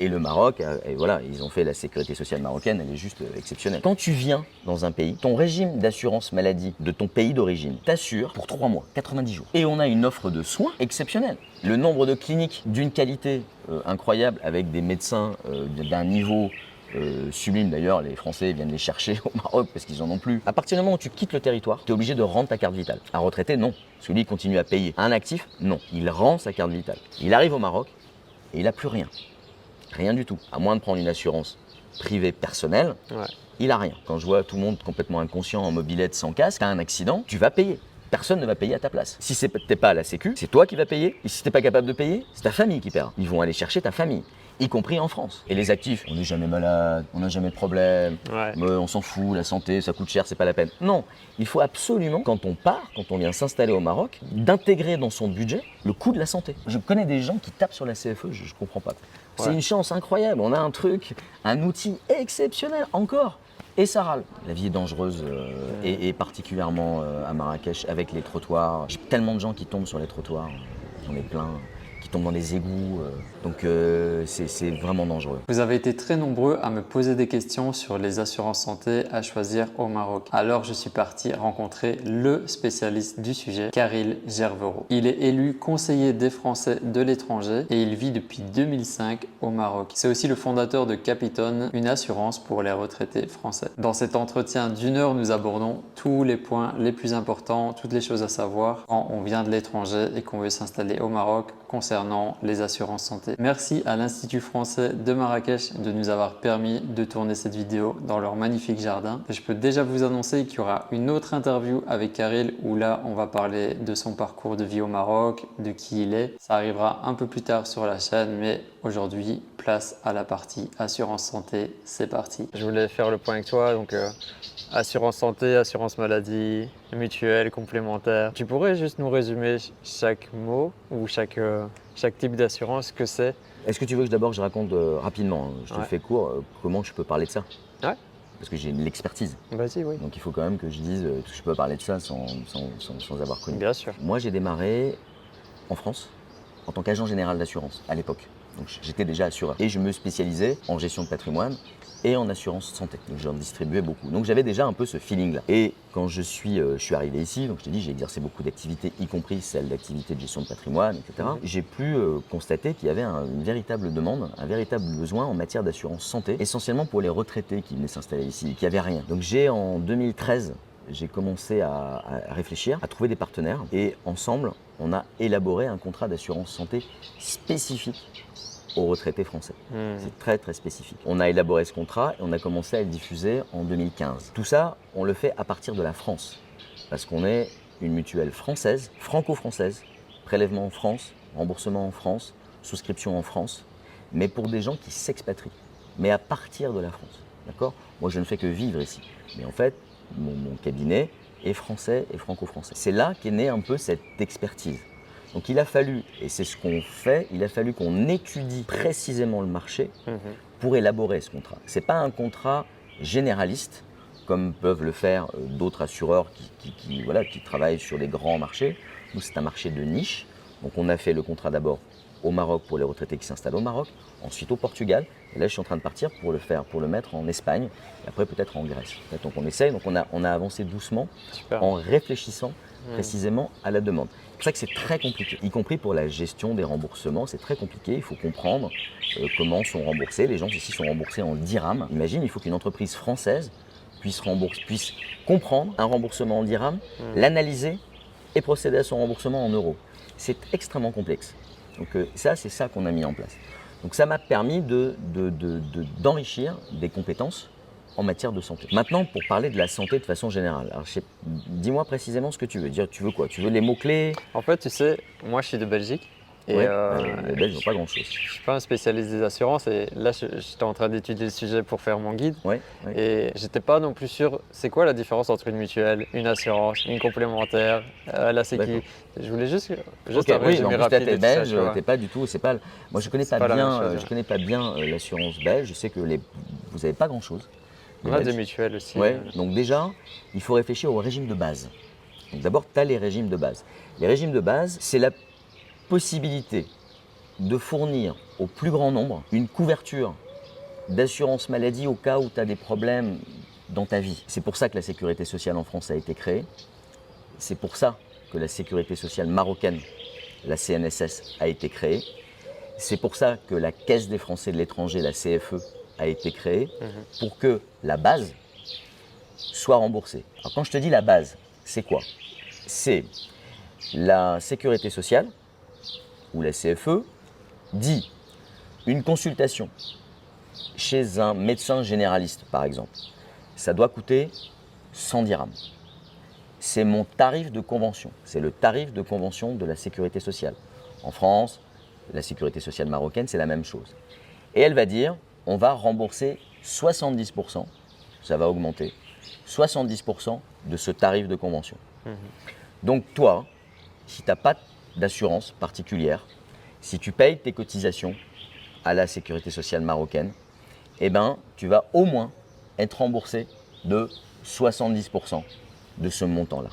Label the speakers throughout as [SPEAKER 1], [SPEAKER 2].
[SPEAKER 1] Et le Maroc, et voilà, ils ont fait la sécurité sociale marocaine, elle est juste exceptionnelle. Quand tu viens dans un pays, ton régime d'assurance maladie de ton pays d'origine t'assure pour 3 mois, 90 jours. Et on a une offre de soins exceptionnelle. Le nombre de cliniques d'une qualité incroyable avec des médecins d'un niveau sublime. D'ailleurs, les Français viennent les chercher au Maroc parce qu'ils en ont plus. À partir du moment où tu quittes le territoire, tu es obligé de rendre ta carte vitale. Un retraité, non. Celui qui continue à payer. Un actif, non. Il rend sa carte vitale. Il arrive au Maroc et il n'a plus rien. Rien du tout. À moins de prendre une assurance privée personnelle, il n'a rien. Quand je vois tout le monde complètement inconscient en mobilette sans casque, tu as un accident, tu vas payer. Personne ne va payer à ta place. Si tu n'es pas à la sécu, c'est toi qui vas payer. Et si tu n'es pas capable de payer, c'est ta famille qui paiera. Ils vont aller chercher ta famille, y compris en France. Et les actifs, on n'est jamais malade, on n'a jamais de problème, on s'en fout, la santé, ça coûte cher, c'est pas la peine. Non, il faut absolument, quand on part, quand on vient s'installer au Maroc, d'intégrer dans son budget le coût de la santé. Je connais des gens qui tapent sur la CFE, je ne comprends pas. C'est une chance incroyable, on a un truc, un outil exceptionnel encore. Et ça râle. La vie est dangereuse et particulièrement à Marrakech avec les trottoirs. J'ai tellement de gens qui tombent sur les trottoirs, j'en ai plein, qui tombent dans des égouts. Donc c'est vraiment dangereux.
[SPEAKER 2] Vous avez été très nombreux à me poser des questions sur les assurances santé à choisir au Maroc. Alors je suis parti rencontrer le spécialiste du sujet, Karil Gervero. Il est élu conseiller des Français de l'étranger et il vit depuis 2005 au Maroc. C'est aussi le fondateur de Capitone, une assurance pour les retraités français. Dans cet entretien d'1 heure, nous abordons tous les points les plus importants, toutes les choses à savoir quand on vient de l'étranger et qu'on veut s'installer au Maroc concernant les assurances santé. Merci à l'Institut français de Marrakech de nous avoir permis de tourner cette vidéo dans leur magnifique jardin. Je peux déjà vous annoncer qu'il y aura une autre interview avec Karil où là on va parler de son parcours de vie au Maroc, de qui il est. Ça arrivera un peu plus tard sur la chaîne, mais aujourd'hui place à la partie assurance santé. C'est parti. Je voulais faire le point avec toi, donc assurance santé, assurance maladie, mutuelle, complémentaire. Tu pourrais juste nous résumer chaque mot ou chaque type d'assurance que c'est?
[SPEAKER 1] Est-ce que tu veux que d'abord je raconte rapidement, je te fais court, comment je peux parler de ça?
[SPEAKER 2] Ouais.
[SPEAKER 1] Parce que j'ai de l'expertise.
[SPEAKER 2] Vas-y, oui.
[SPEAKER 1] Donc il faut quand même que je dise, parce que je peux parler de ça sans avoir connu.
[SPEAKER 2] Bien sûr.
[SPEAKER 1] Moi j'ai démarré en France en tant qu'agent général d'assurance à l'époque. Donc j'étais déjà assureur et je me spécialisais en gestion de patrimoine et en assurance santé. Donc j'en distribuais beaucoup. Donc j'avais déjà un peu ce feeling-là. Et quand je suis arrivé ici, donc je t'ai dit, j'ai exercé beaucoup d'activités, y compris celle d'activités de gestion de patrimoine, etc. J'ai pu constater qu'il y avait une véritable demande, un véritable besoin en matière d'assurance santé, essentiellement pour les retraités qui venaient s'installer ici, qui n'avaient rien. Donc en 2013, j'ai commencé à réfléchir, à trouver des partenaires et ensemble, on a élaboré un contrat d'assurance santé spécifique aux retraités français. C'est très très spécifique. On a élaboré ce contrat et on a commencé à le diffuser en 2015. Tout ça, on le fait à partir de la France parce qu'on est une mutuelle française, franco-française, prélèvement en France, remboursement en France, souscription en France, mais pour des gens qui s'expatrient, mais à partir de la France. D'accord ? Moi, je ne fais que vivre ici. Mais en fait, mon cabinet est français et franco-français. C'est là qu'est née un peu cette expertise. Donc il a fallu, et c'est ce qu'on fait, il a fallu qu'on étudie précisément le marché pour élaborer ce contrat. Ce n'est pas un contrat généraliste, comme peuvent le faire d'autres assureurs qui travaillent sur les grands marchés. Nous, c'est un marché de niche. Donc on a fait le contrat d'abord au Maroc pour les retraités qui s'installent au Maroc, ensuite au Portugal. Et là, je suis en train de partir pour le mettre en Espagne, et après peut-être en Grèce. Donc on essaye, donc on a avancé doucement. Super. En réfléchissant précisément à la demande. C'est pour ça que c'est très compliqué, y compris pour la gestion des remboursements, c'est très compliqué. Il faut comprendre comment sont remboursés. Les gens ici sont remboursés en dirhams. Imagine, il faut qu'une entreprise française puisse comprendre un remboursement en dirhams, l'analyser et procéder à son remboursement en euros. C'est extrêmement complexe. Donc c'est ça qu'on a mis en place. Donc ça m'a permis d'enrichir des compétences en matière de santé. Maintenant, pour parler de la santé de façon générale, alors dis-moi précisément ce que tu veux. Tu veux quoi? Tu veux les mots-clés?
[SPEAKER 2] En fait, tu sais, moi je suis de Belgique. Et
[SPEAKER 1] les Belges n'ont pas grand-chose.
[SPEAKER 2] Je ne suis pas un spécialiste des assurances et là j'étais en train d'étudier le sujet pour faire mon guide. Et j'étais pas non plus sûr, c'est quoi la différence entre une mutuelle, une assurance, une complémentaire, la sécu. Je voulais juste un résumé rapide.
[SPEAKER 1] T'es belge, t'es pas du tout, moi je connais pas bien l'assurance belge, je sais que vous n'avez pas grand-chose.
[SPEAKER 2] On a des mutuelles aussi.
[SPEAKER 1] Donc déjà, il faut réfléchir au régime de base. Donc d'abord, tu as les régimes de base. Les régimes de base, c'est la possibilité de fournir au plus grand nombre une couverture d'assurance maladie au cas où tu as des problèmes dans ta vie. C'est pour ça que la sécurité sociale en France a été créée. C'est pour ça que la sécurité sociale marocaine, la CNSS, a été créée. C'est pour ça que la Caisse des Français de l'étranger, la CFE, a été créée, pour que la base soit remboursée. Alors quand je te dis la base, c'est quoi? C'est la sécurité sociale, ou la CFE, dit une consultation chez un médecin généraliste, par exemple. Ça doit coûter 100 dirhams. C'est mon tarif de convention. C'est le tarif de convention de la sécurité sociale. En France, la sécurité sociale marocaine, c'est la même chose. Et elle va dire, on va rembourser 70%, ça va augmenter, 70% de ce tarif de convention. Donc toi, si tu n'as pas d'assurance particulière, si tu payes tes cotisations à la sécurité sociale marocaine, eh ben, tu vas au moins être remboursé de 70% de ce montant-là.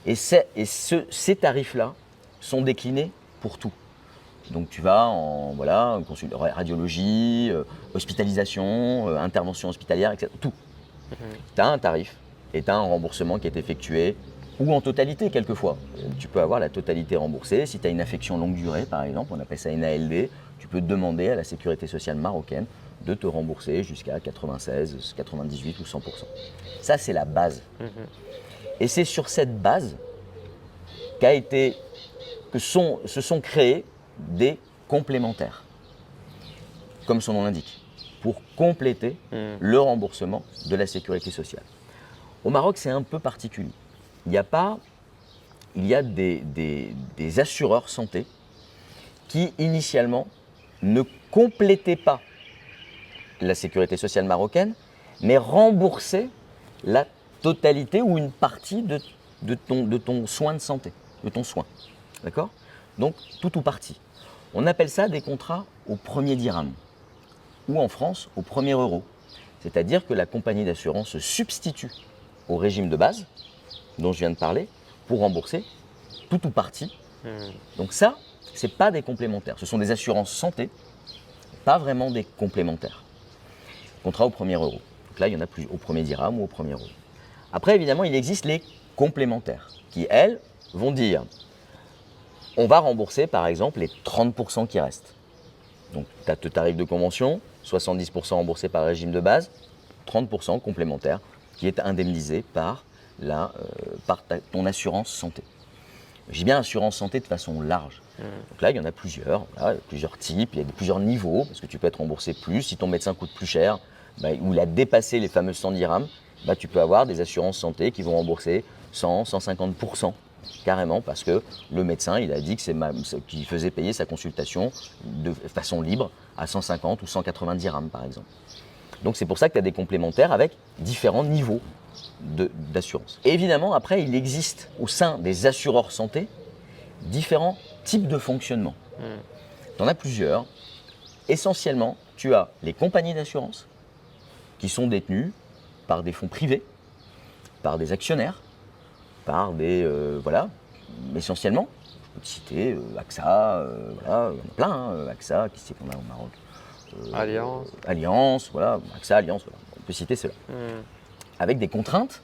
[SPEAKER 1] Et ces tarifs-là sont déclinés pour tout. Donc tu vas en radiologie, hospitalisation, intervention hospitalière, etc. Tout. Tu as un tarif et tu as un remboursement qui est effectué, ou en totalité quelquefois. Tu peux avoir la totalité remboursée. Si tu as une affection longue durée, par exemple, on appelle ça une ALD, tu peux demander à la sécurité sociale marocaine de te rembourser jusqu'à 96, 98 ou 100%. Ça, c'est la base. Et c'est sur cette base se sont créés des complémentaires, comme son nom l'indique, pour compléter le remboursement de la sécurité sociale. Au Maroc, c'est un peu particulier. Il y a des assureurs santé qui, initialement, ne complétaient pas la sécurité sociale marocaine, mais remboursaient la totalité ou une partie de ton soin de santé, de ton soin. D'accord? Donc, tout ou partie. On appelle ça des contrats au premier dirham, ou en France, au premier euro. C'est-à-dire que la compagnie d'assurance se substitue au régime de base, dont je viens de parler, pour rembourser tout ou partie. Donc ça, ce n'est pas des complémentaires. Ce sont des assurances santé, pas vraiment des complémentaires. Contrat au premier euro. Donc là, il y en a plus au premier dirham ou au premier euro. Après, évidemment, il existe les complémentaires, qui, elles, vont dire on va rembourser, par exemple, les 30% qui restent. Donc, tu as ton tarif de convention, 70% remboursé par le régime de base, 30% complémentaire qui est indemnisé par ton assurance santé. J'ai bien assurance santé de façon large. Donc là, il y en a plusieurs, plusieurs types, il y a plusieurs niveaux, parce que tu peux être remboursé plus. Si ton médecin coûte plus cher, ou il a dépassé les fameux 100 dirhams, tu peux avoir des assurances santé qui vont rembourser 100, 150%. Carrément, parce que le médecin, il a dit qu'il faisait payer sa consultation de façon libre à 150 ou 180 dirhams, par exemple. Donc c'est pour ça que tu as des complémentaires avec différents niveaux d'assurance. Et évidemment, après, il existe au sein des assureurs santé différents types de fonctionnement. Tu en as plusieurs. Essentiellement, tu as les compagnies d'assurance qui sont détenues par des fonds privés, par des actionnaires, par des, essentiellement, je peux te citer AXA, il y en a plein, AXA, qui c'est qu'on a au Maroc Allianz, AXA, Allianz, on peut citer cela. Avec des contraintes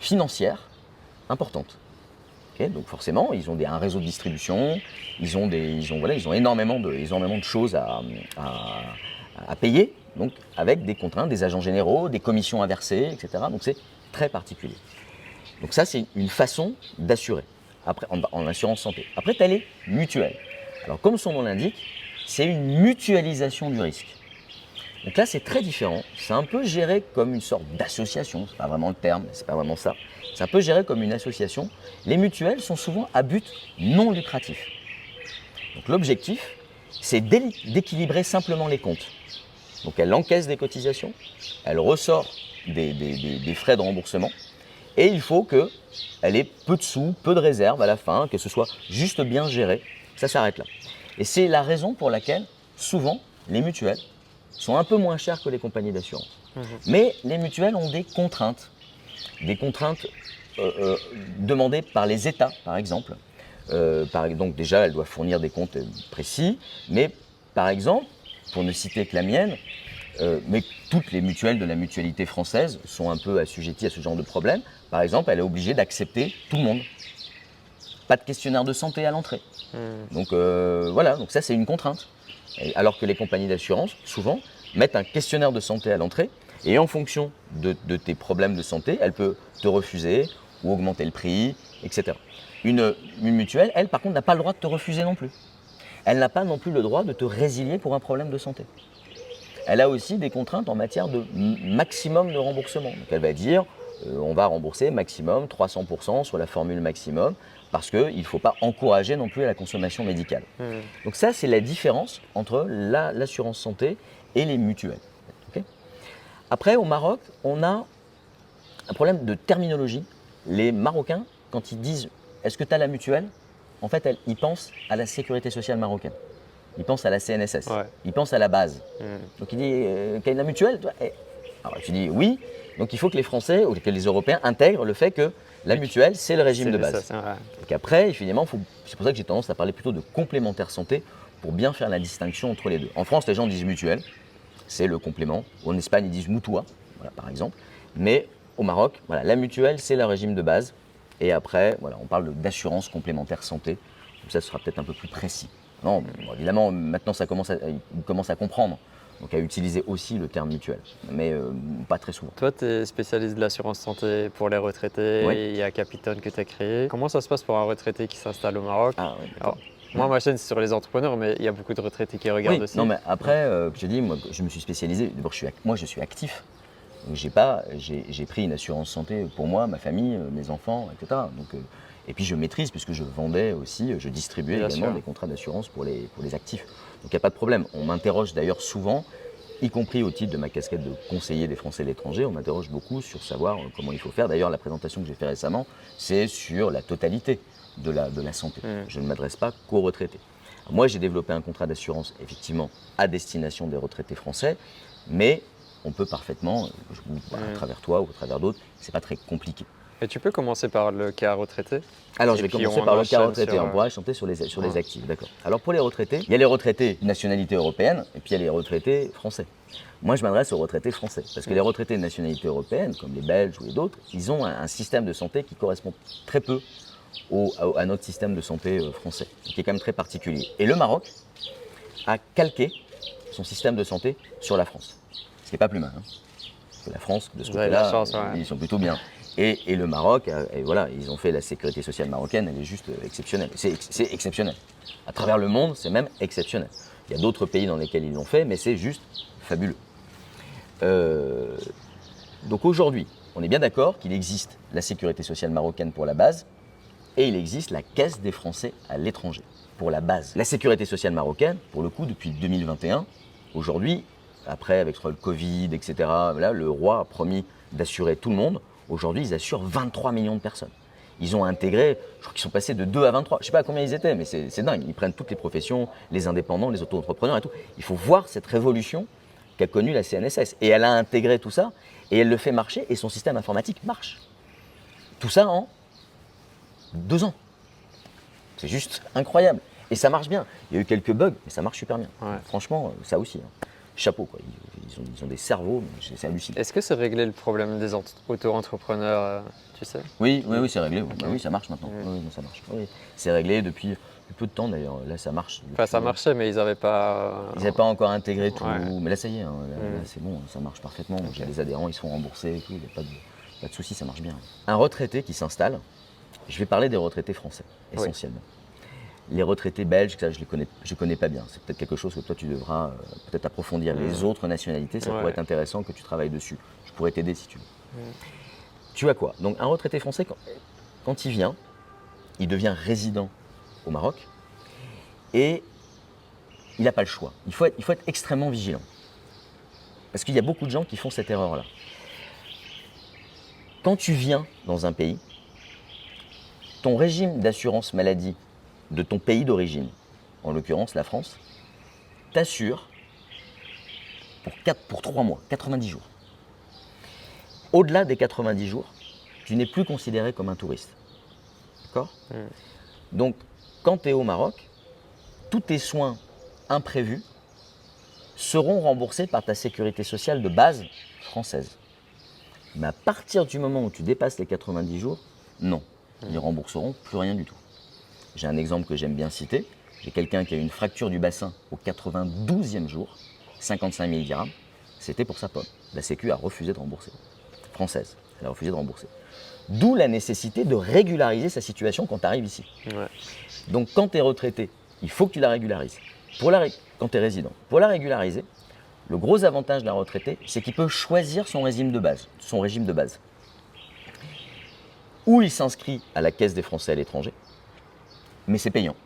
[SPEAKER 1] financières importantes. Okay, donc forcément, ils ont un réseau de distribution, ils ont énormément de choses à payer, donc avec des contraintes, des agents généraux, des commissions à verser, etc. Donc c'est très particulier. Donc ça, c'est une façon d'assurer en assurance santé. Après, tu as les mutuelles. Alors, comme son nom l'indique, c'est une mutualisation du risque. Donc là, c'est très différent. C'est un peu géré comme une sorte d'association. Ce n'est pas vraiment le terme, c'est pas vraiment ça. C'est un peu géré comme une association. Les mutuelles sont souvent à but non lucratif. Donc l'objectif, c'est d'équilibrer simplement les comptes. Donc elle encaisse des cotisations, elle ressort des frais de remboursement. Et il faut qu'elle ait peu de sous, peu de réserves à la fin, que ce soit juste bien géré. Ça s'arrête là. Et c'est la raison pour laquelle, souvent, les mutuelles sont un peu moins chères que les compagnies d'assurance. Mais les mutuelles ont des contraintes demandées par les États, par exemple, Donc déjà, elle doit fournir des comptes précis, mais par exemple, pour ne citer que la mienne, mais toutes les mutuelles de la mutualité française sont un peu assujetties à ce genre de problème. Par exemple, elle est obligée d'accepter tout le monde. Pas de questionnaire de santé à l'entrée. Donc voilà, donc ça c'est une contrainte. Alors que les compagnies d'assurance, souvent, mettent un questionnaire de santé à l'entrée et en fonction de tes problèmes de santé, elle peut te refuser ou augmenter le prix, etc. Une mutuelle, elle, par contre, n'a pas le droit de te refuser non plus. Elle n'a pas non plus le droit de te résilier pour un problème de santé. Elle a aussi des contraintes en matière de maximum de remboursement. Donc elle va dire, on va rembourser maximum 300% sur la formule maximum, parce qu'il ne faut pas encourager non plus à la consommation médicale. Donc ça, c'est la différence entre l'assurance santé et les mutuelles. Okay. Après, au Maroc, on a un problème de terminologie. Les Marocains, quand ils disent « est-ce que tu as la mutuelle ?», en fait, ils pensent à la sécurité sociale marocaine. Ils pensent à la CNSS.
[SPEAKER 2] Ouais.
[SPEAKER 1] Ils pensent à la base. Donc il dit « quelle est la mutuelle ?» Alors tu dis « oui ». Donc il faut que les Français ou que les Européens intègrent le fait que la mutuelle, c'est le régime de base. Donc après, finalement, c'est pour ça que j'ai tendance à parler plutôt de complémentaire santé pour bien faire la distinction entre les deux. En France, les gens disent mutuelle, c'est le complément. En Espagne, ils disent mutua, voilà, par exemple. Mais au Maroc, voilà, la mutuelle, c'est le régime de base. Et après, voilà, on parle d'assurance complémentaire santé. Comme ça, ce sera peut-être un peu plus précis. Non, bon, évidemment, maintenant, ils commencent à comprendre. Donc à utiliser aussi le terme mutuel, mais pas très souvent.
[SPEAKER 2] Toi, tu es spécialiste de l'assurance santé pour les retraités,
[SPEAKER 1] Oui.
[SPEAKER 2] il y a Capitone que tu as créé. Comment ça se passe pour un retraité qui s'installe au Maroc?
[SPEAKER 1] Ah, oui,
[SPEAKER 2] Alors, moi, ma chaîne, c'est sur les entrepreneurs, mais il y a beaucoup de retraités qui regardent aussi.
[SPEAKER 1] Non, mais après, je dis, moi, je me suis spécialisé. D'abord, je suis actif. Donc, j'ai pris une assurance santé pour moi, ma famille, mes enfants, etc. Donc, et puis, je maîtrise, puisque je vendais aussi, je distribuais
[SPEAKER 2] Bien
[SPEAKER 1] également
[SPEAKER 2] sûr.
[SPEAKER 1] des contrats d'assurance pour les actifs. Donc, il n'y a pas de problème. On m'interroge d'ailleurs souvent, y compris au titre de ma casquette de conseiller des Français à l'étranger, on m'interroge beaucoup sur savoir comment il faut faire. D'ailleurs, la présentation que j'ai faite récemment, c'est sur la totalité de la santé. Je ne m'adresse pas qu'aux retraités. Moi, j'ai développé un contrat d'assurance, effectivement, à destination des retraités français, mais on peut parfaitement, à travers toi ou à travers d'autres, c'est pas très compliqué.
[SPEAKER 2] Et tu peux commencer par le cas retraité?
[SPEAKER 1] Alors,
[SPEAKER 2] Et
[SPEAKER 1] je vais
[SPEAKER 2] puis,
[SPEAKER 1] commencer
[SPEAKER 2] on
[SPEAKER 1] par le cas
[SPEAKER 2] enchaîne
[SPEAKER 1] retraité.
[SPEAKER 2] sur,
[SPEAKER 1] On pourra chanter sur les actifs, d'accord. Alors, pour les retraités, il y a les retraités de nationalité européenne et puis il y a les retraités français. Moi, je m'adresse aux retraités français parce que les retraités de nationalité européenne, comme les Belges ou les d'autres, ils ont un système de santé qui correspond très peu à notre système de santé français, qui est quand même très particulier. Et le Maroc a calqué son système de santé sur la France, ce qui n'est pas plus mal. Hein. Parce que la France, de ce
[SPEAKER 2] Vous avez la
[SPEAKER 1] côté-là,
[SPEAKER 2] chance, ouais.
[SPEAKER 1] ils sont plutôt bien. Et le Maroc, et voilà, ils ont fait la sécurité sociale marocaine, elle est juste exceptionnelle. C'est exceptionnel. À travers le monde, c'est même exceptionnel. Il y a d'autres pays dans lesquels ils l'ont fait, mais c'est juste fabuleux. Donc aujourd'hui, on est bien d'accord qu'il existe la sécurité sociale marocaine pour la base, et il existe la Caisse des Français à l'étranger pour la base. La sécurité sociale marocaine, pour le coup, depuis 2021, aujourd'hui, après, avec le Covid, etc., là, le roi a promis d'assurer tout le monde. Aujourd'hui, ils assurent 23 millions de personnes. Ils ont intégré, je crois qu'ils sont passés de 2 à 23. Je ne sais pas à combien ils étaient, mais c'est dingue. Ils prennent toutes les professions, les indépendants, les auto-entrepreneurs et tout. Il faut voir cette révolution qu'a connue la CNSS. Et elle a intégré tout ça, et elle le fait marcher, et son système informatique marche. Tout ça en 2 ans. C'est juste incroyable. Et ça marche bien. Il y a eu quelques bugs, mais ça marche super bien.
[SPEAKER 2] Ouais.
[SPEAKER 1] Franchement, ça aussi. Hein. Chapeau, quoi. Ils ont des cerveaux, c'est hallucinant.
[SPEAKER 2] Est-ce que c'est réglé le problème des auto-entrepreneurs, tu sais?
[SPEAKER 1] Oui, c'est réglé. Oui, ça marche maintenant. Oui, ça marche. Oui, c'est réglé depuis peu de temps d'ailleurs. Là, ça marche.
[SPEAKER 2] Enfin, ça marchait, mais ils n'avaient pas.
[SPEAKER 1] Ils n'avaient pas encore intégré tout.
[SPEAKER 2] Ouais.
[SPEAKER 1] Mais là, ça y est. Hein. Là, c'est bon, ça marche parfaitement. J'ai des adhérents, ils sont remboursés et tout. Il n'y a pas de souci, ça marche bien. Un retraité qui s'installe, je vais parler des retraités français, essentiellement. Les retraités belges, ça, je ne connais pas bien. C'est peut-être quelque chose que toi, tu devras peut-être approfondir. Les autres nationalités, ça pourrait être intéressant que tu travailles dessus. Je pourrais t'aider si tu veux. Tu as quoi? Donc, un retraité français, quand il vient, il devient résident au Maroc et il n'a pas le choix. Il faut être extrêmement vigilant. Parce qu'il y a beaucoup de gens qui font cette erreur-là. Quand tu viens dans un pays, ton régime d'assurance maladie de ton pays d'origine, en l'occurrence la France, t'assure pour 3 mois, 90 jours. Au-delà des 90 jours, tu n'es plus considéré comme un touriste. D'accord ? Donc, quand tu es au Maroc, tous tes soins imprévus seront remboursés par ta sécurité sociale de base française. Mais à partir du moment où tu dépasses les 90 jours, non, ils ne rembourseront plus rien du tout. J'ai un exemple que j'aime bien citer. J'ai quelqu'un qui a eu une fracture du bassin au 92e jour, 55 000 dirhams. C'était pour sa pomme. La Sécu a refusé de rembourser. Française, elle a refusé de rembourser. D'où la nécessité de régulariser sa situation quand tu arrives ici.
[SPEAKER 2] Ouais.
[SPEAKER 1] Donc quand tu es retraité, il faut que tu la régularises. Quand tu es résident, pour la régulariser, le gros avantage d'un retraité, c'est qu'il peut choisir son régime de base. Ou il s'inscrit à la Caisse des Français à l'étranger, mais c'est payant.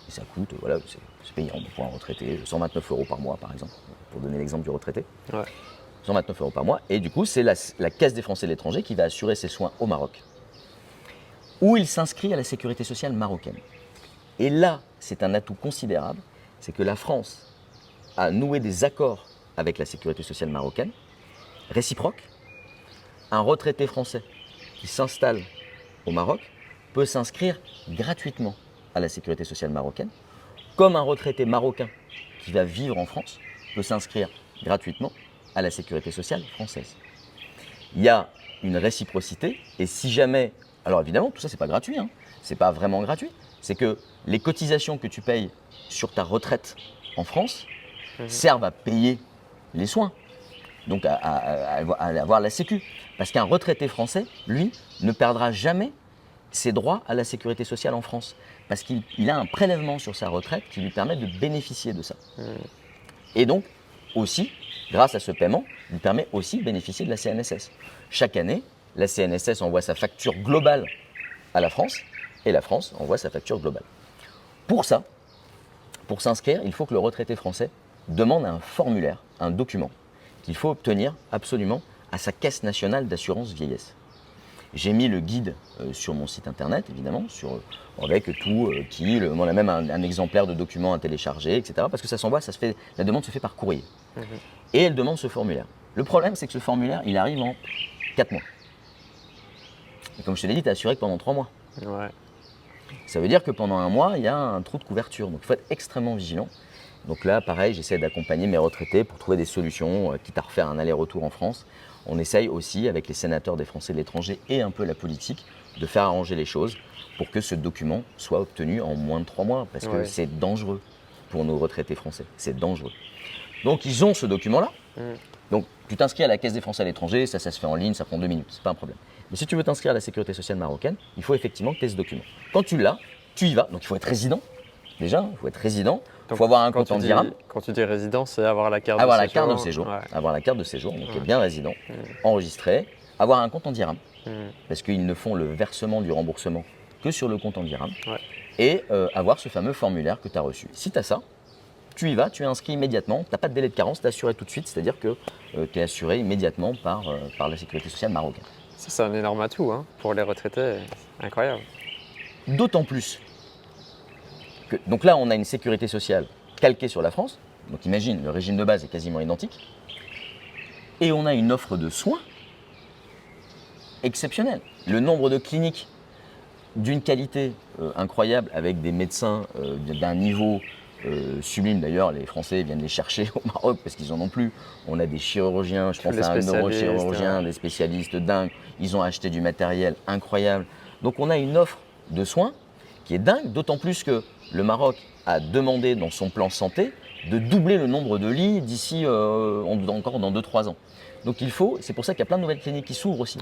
[SPEAKER 1] Et ça coûte, voilà, c'est payant pour un retraité, 129 € par mois par exemple, pour donner l'exemple du retraité.
[SPEAKER 2] Ouais.
[SPEAKER 1] 129 € par mois, et du coup c'est la Caisse des Français de l'étranger qui va assurer ses soins au Maroc. Ou il s'inscrit à la sécurité sociale marocaine. Et là, c'est un atout considérable, c'est que la France a noué des accords avec la sécurité sociale marocaine, réciproques. Un retraité français qui s'installe au Maroc peut s'inscrire gratuitement à la sécurité sociale marocaine, comme un retraité marocain qui va vivre en France peut s'inscrire gratuitement à la sécurité sociale française. Il y a une réciprocité, et si jamais, alors évidemment tout ça c'est pas gratuit, c'est pas vraiment gratuit, c'est que les cotisations que tu payes sur ta retraite en France servent à payer les soins, donc à avoir la sécu. Parce qu'un retraité français, lui, ne perdra jamais ses droits à la sécurité sociale en France. Parce qu'il a un prélèvement sur sa retraite qui lui permet de bénéficier de ça. Et donc, aussi, grâce à ce paiement, il permet aussi de bénéficier de la CNSS. Chaque année, la CNSS envoie sa facture globale à la France, et la France envoie sa facture globale. Pour ça, pour s'inscrire, il faut que le retraité français demande un formulaire, un document, qu'il faut obtenir absolument à sa caisse nationale d'assurance vieillesse. J'ai mis le guide sur mon site internet, évidemment, avec tout, on a même un exemplaire de document à télécharger, etc. Parce que ça s'envoie, la demande se fait par courrier. Et elle demande ce formulaire. Le problème, c'est que ce formulaire, il arrive en 4 mois. Et comme je te l'ai dit, tu es assuré que pendant 3 mois.
[SPEAKER 2] Ouais.
[SPEAKER 1] Ça veut dire que pendant 1 mois, il y a un trou de couverture. Donc il faut être extrêmement vigilant. Donc là, pareil, j'essaie d'accompagner mes retraités pour trouver des solutions, quitte à refaire un aller-retour en France. On essaye aussi, avec les sénateurs des Français de l'étranger et un peu la politique, de faire arranger les choses pour que ce document soit obtenu en moins de 3 mois. Parce que c'est dangereux pour nos retraités français. C'est dangereux. Donc ils ont ce document-là. Donc tu t'inscris à la Caisse des Français à l'étranger, ça se fait en ligne, ça prend 2 minutes, c'est pas un problème. Mais si tu veux t'inscrire à la sécurité sociale marocaine, il faut effectivement que tu aies ce document. Quand tu l'as, tu y vas. Donc il faut être résident. Déjà, il faut être résident. Il faut avoir un compte en dirham.
[SPEAKER 2] Quand tu dis résident, c'est avoir la carte
[SPEAKER 1] avoir
[SPEAKER 2] de séjour.
[SPEAKER 1] La carte de séjour. Ouais. Avoir la carte de séjour, donc être bien résident, enregistré. Avoir un compte en dirham, parce qu'ils ne font le versement du remboursement que sur le compte en dirham. Et avoir ce fameux formulaire que tu as reçu. Si tu as ça, tu y vas, tu es inscrit immédiatement. Tu n'as pas de délai de carence, tu es assuré tout de suite. C'est-à-dire que tu es assuré immédiatement par la sécurité sociale marocaine.
[SPEAKER 2] Ça, c'est un énorme atout pour les retraités. Incroyable.
[SPEAKER 1] D'autant plus que, donc là, on a une sécurité sociale calquée sur la France. Donc imagine, le régime de base est quasiment identique. Et on a une offre de soins exceptionnelle. Le nombre de cliniques d'une qualité incroyable, avec des médecins d'un niveau sublime. D'ailleurs, les Français viennent les chercher au Maroc parce qu'ils en ont plus. On a des chirurgiens, je pense à un neurochirurgien, des spécialistes dingues. Ils ont acheté du matériel incroyable. Donc on a une offre de soins qui est dingue, d'autant plus que le Maroc a demandé dans son plan santé de doubler le nombre de lits d'ici encore dans 2-3 ans. Donc c'est pour ça qu'il y a plein de nouvelles cliniques qui s'ouvrent aussi.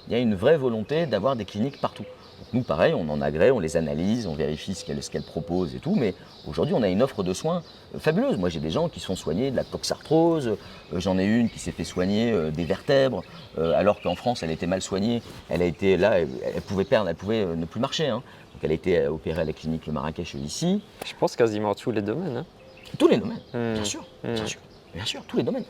[SPEAKER 1] Il y a une vraie volonté d'avoir des cliniques partout. Donc nous, pareil, on en agrée, on les analyse, on vérifie ce qu'elles proposent et tout, mais aujourd'hui, on a une offre de soins fabuleuse. Moi, j'ai des gens qui se font soigner de la coxarthrose, j'en ai une qui s'est fait soigner des vertèbres, alors qu'en France, elle était mal soignée, elle pouvait ne plus marcher. Donc elle a été opérée à la clinique Le Marrakech ici.
[SPEAKER 2] Je pense quasiment tous les domaines.
[SPEAKER 1] Tous les domaines, bien sûr, tous les domaines.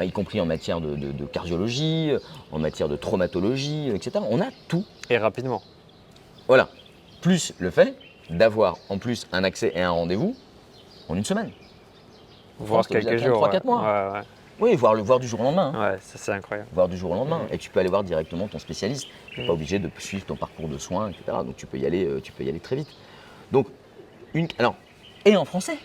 [SPEAKER 1] Y compris en matière de cardiologie, en matière de traumatologie, etc. On a tout.
[SPEAKER 2] Et rapidement.
[SPEAKER 1] Voilà. Plus le fait d'avoir en plus un accès et un rendez-vous en une semaine.
[SPEAKER 2] Voire quelques jours.
[SPEAKER 1] 3-4 mois. Oui, voir du jour au lendemain.
[SPEAKER 2] Ouais, ça c'est incroyable.
[SPEAKER 1] Voir du jour au lendemain. Et tu peux aller voir directement ton spécialiste. Tu n'es pas obligé de suivre ton parcours de soins, etc. Donc tu peux y aller très vite. Donc Alors, et en français.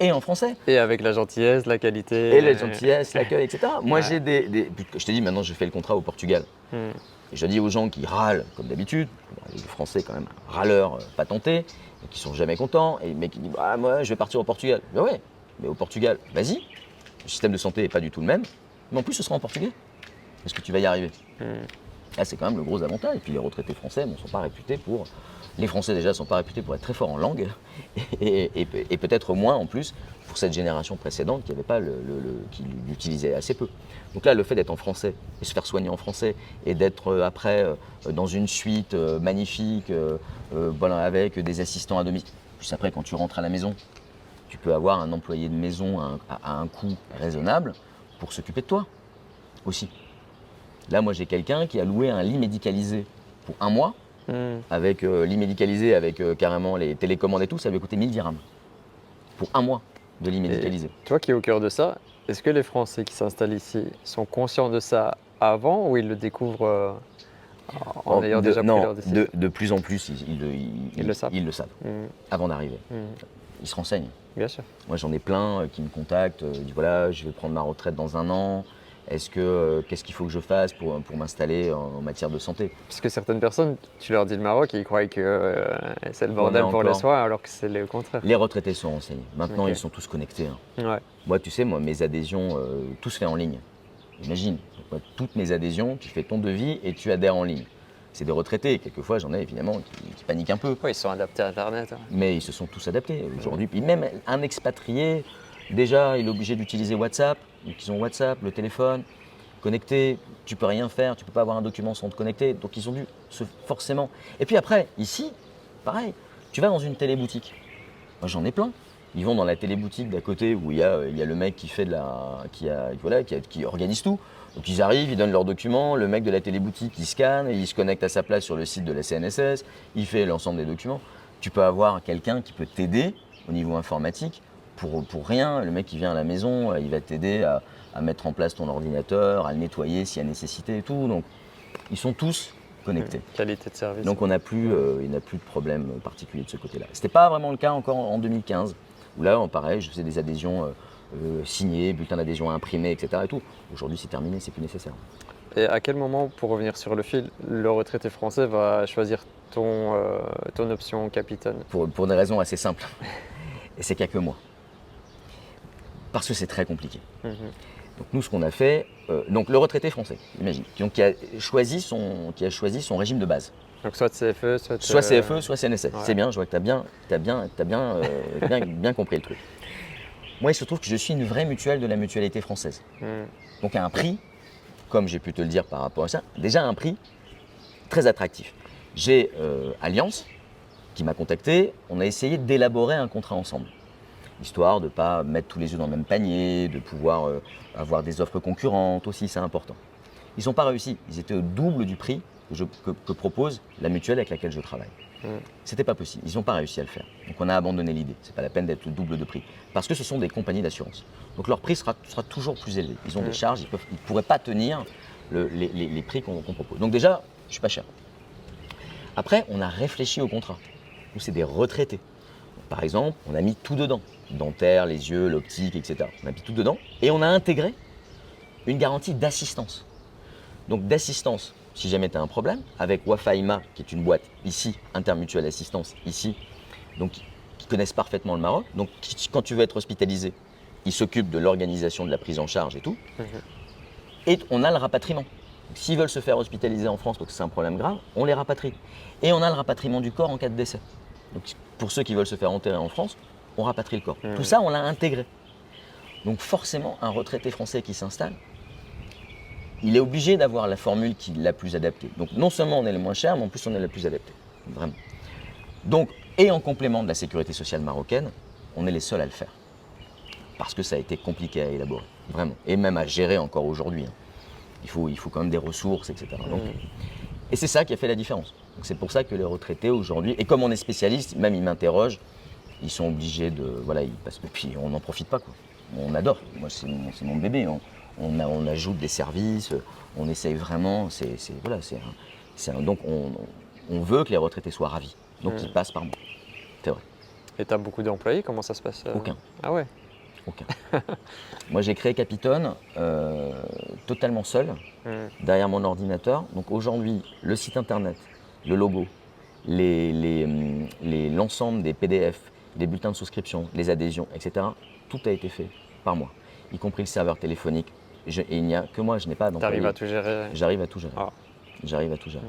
[SPEAKER 1] Et en français.
[SPEAKER 2] Et avec la gentillesse, la qualité.
[SPEAKER 1] Et la gentillesse, l'accueil, etc. Moi,
[SPEAKER 2] Ouais.
[SPEAKER 1] j'ai je te dis, maintenant, je fais le contrat au Portugal.
[SPEAKER 2] Hmm.
[SPEAKER 1] Et je dis aux gens qui râlent, comme d'habitude, les Français, quand même, râleurs patentés, et qui sont jamais contents, mais qui disent ah, moi, je vais partir au Portugal. Ben ouais, mais au Portugal, vas-y. Le système de santé n'est pas du tout le même. Mais en plus, ce sera en portugais. Est-ce que tu vas y arriver? Là, c'est quand même le gros avantage. Et puis, les retraités français ne sont pas réputés pour. Les Français, déjà, ne sont pas réputés pour être très forts en langue. Et peut-être moins, en plus, pour cette génération précédente qui avait pas qui l'utilisait assez peu. Donc là, le fait d'être en français et se faire soigner en français et d'être après dans une suite magnifique, voilà, avec des assistants à domicile. Puis après, quand tu rentres à la maison, tu peux avoir un employé de maison à un coût raisonnable pour s'occuper de toi aussi. Là, moi, j'ai quelqu'un qui a loué un lit médicalisé pour 1 mois. Avec lit médicalisé, avec carrément les télécommandes et tout, ça lui a coûté 1000 dirhams. Pour 1 mois de lit médicalisé.
[SPEAKER 2] Et toi qui es au cœur de ça, est-ce que les Français qui s'installent ici sont conscients de ça avant ou ils le découvrent en ayant déjà pris leur décision?
[SPEAKER 1] De plus en plus,
[SPEAKER 2] Ils le savent.
[SPEAKER 1] Ils le savent, avant d'arriver. Ils se renseignent.
[SPEAKER 2] Bien sûr.
[SPEAKER 1] Moi, j'en ai plein qui me contactent, disent voilà, je vais prendre ma retraite dans 1 an. Qu'est-ce qu'il faut que je fasse pour m'installer en matière de santé?
[SPEAKER 2] Parce que certaines personnes, tu leur dis le Maroc et ils croient que c'est le bordel pour les soins, alors que c'est le contraire.
[SPEAKER 1] Les retraités sont renseignés. Maintenant,
[SPEAKER 2] Ok.
[SPEAKER 1] ils sont tous connectés.
[SPEAKER 2] Ouais.
[SPEAKER 1] Moi, tu sais, mes adhésions, tout se fait en ligne. Imagine, moi, toutes mes adhésions, tu fais ton devis et tu adhères en ligne. C'est des retraités. Quelquefois, j'en ai évidemment qui paniquent un peu.
[SPEAKER 2] Ouais, ils sont adaptés à Internet. Ouais.
[SPEAKER 1] Mais ils se sont tous adaptés aujourd'hui. Puis même un expatrié, déjà, il est obligé d'utiliser WhatsApp. Donc ils ont WhatsApp, le téléphone, connecté. Tu peux rien faire, tu peux pas avoir un document sans te connecter. Donc ils ont dû forcément. Et puis après, ici, pareil, tu vas dans une téléboutique. Moi, j'en ai plein. Ils vont dans la téléboutique d'à côté où il y a le mec qui fait qui organise tout. Donc ils arrivent, ils donnent leurs documents, le mec de la téléboutique il scanne, il se connecte à sa place sur le site de la CNSS, il fait l'ensemble des documents. Tu peux avoir quelqu'un qui peut t'aider au niveau informatique pour rien. Le mec qui vient à la maison, il va t'aider à mettre en place ton ordinateur, à le nettoyer s'il y a nécessité et tout. Donc ils sont tous connectés.
[SPEAKER 2] Qualité de service.
[SPEAKER 1] Donc il n'y a plus de problème particulier de ce côté-là. Ce n'était pas vraiment le cas encore en 2015, où là, pareil, je faisais des adhésions signées, bulletins d'adhésion imprimés, etc. Et tout. Aujourd'hui, c'est terminé, c'est plus nécessaire.
[SPEAKER 2] Et à quel moment, pour revenir sur le fil, le retraité français va choisir ton option capitaine?
[SPEAKER 1] Pour des raisons assez simples. Et c'est qu'il n'y a que moi. Parce que c'est très compliqué. Donc nous, ce qu'on a fait, donc le retraité français, imagine, qui a choisi son régime de base.
[SPEAKER 2] Donc soit CFE, soit
[SPEAKER 1] CFE, soit CNSS.
[SPEAKER 2] Ouais.
[SPEAKER 1] C'est bien, je vois que tu as bien compris le truc. Moi, il se trouve que je suis une vraie mutuelle de la mutualité française. Donc à un prix, comme j'ai pu te le dire par rapport à ça, déjà un prix très attractif. J'ai Allianz qui m'a contacté, on a essayé d'élaborer un contrat ensemble. Histoire de ne pas mettre tous les œufs dans le même panier, de pouvoir avoir des offres concurrentes aussi, c'est important. Ils n'ont pas réussi, ils étaient au double du prix que propose la mutuelle avec laquelle je travaille. C'était pas possible, ils n'ont pas réussi à le faire. Donc on a abandonné l'idée, c'est pas la peine d'être le double de prix. Parce que ce sont des compagnies d'assurance. Donc leur prix sera toujours plus élevé. Ils ont des charges, ils ne pourraient pas tenir les prix qu'on propose. Donc déjà, je suis pas cher. Après, on a réfléchi au contrat. Nous, c'est des retraités. Par exemple, on a mis tout dedans, dentaire, les yeux, l'optique, etc. On a mis tout dedans et on a intégré une garantie d'assistance. Donc d'assistance, si jamais tu as un problème, avec Wafaima, qui est une boîte ici, Intermutuelle Assistance, ici, donc qui connaissent parfaitement le Maroc. Donc quand tu veux être hospitalisé, ils s'occupent de l'organisation de la prise en charge et tout. Et on a le rapatriement. Donc, s'ils veulent se faire hospitaliser en France parce que c'est un problème grave, on les rapatrie. Et on a le rapatriement du corps en cas de décès. Donc pour ceux qui veulent se faire enterrer en France, on rapatrie le corps. Tout ça, on l'a intégré. Donc forcément, un retraité français qui s'installe, il est obligé d'avoir la formule qui est la plus adaptée. Donc non seulement on est le moins cher, mais en plus on est le plus adapté. Vraiment. Donc, et en complément de la sécurité sociale marocaine, on est les seuls à le faire. Parce que ça a été compliqué à élaborer, vraiment. Et même à gérer encore aujourd'hui. Il faut quand même des ressources, etc. Donc, et c'est ça qui a fait la différence. Donc c'est pour ça que les retraités aujourd'hui, et comme on est spécialiste, même ils m'interrogent, ils sont obligés de, voilà, puis on n'en profite pas, quoi. On adore. Moi c'est mon bébé. On ajoute des services, on essaye vraiment. Donc on veut que les retraités soient ravis. Donc ils passent par moi.
[SPEAKER 2] Et tu as beaucoup d'employés, comment ça se passe
[SPEAKER 1] Aucun.
[SPEAKER 2] Ah ouais.
[SPEAKER 1] Aucun. Moi, j'ai créé Capitone totalement seul, derrière mon ordinateur. Donc aujourd'hui, le site internet, le logo, l'ensemble des PDF, les bulletins de souscription, les adhésions, etc., tout a été fait par moi, y compris le serveur téléphonique. Et il n'y a que moi, je n'ai pas
[SPEAKER 2] Tu
[SPEAKER 1] d'employé.
[SPEAKER 2] arrives à tout gérer.
[SPEAKER 1] J'arrive à tout gérer.
[SPEAKER 2] Ah.
[SPEAKER 1] J'arrive à tout gérer.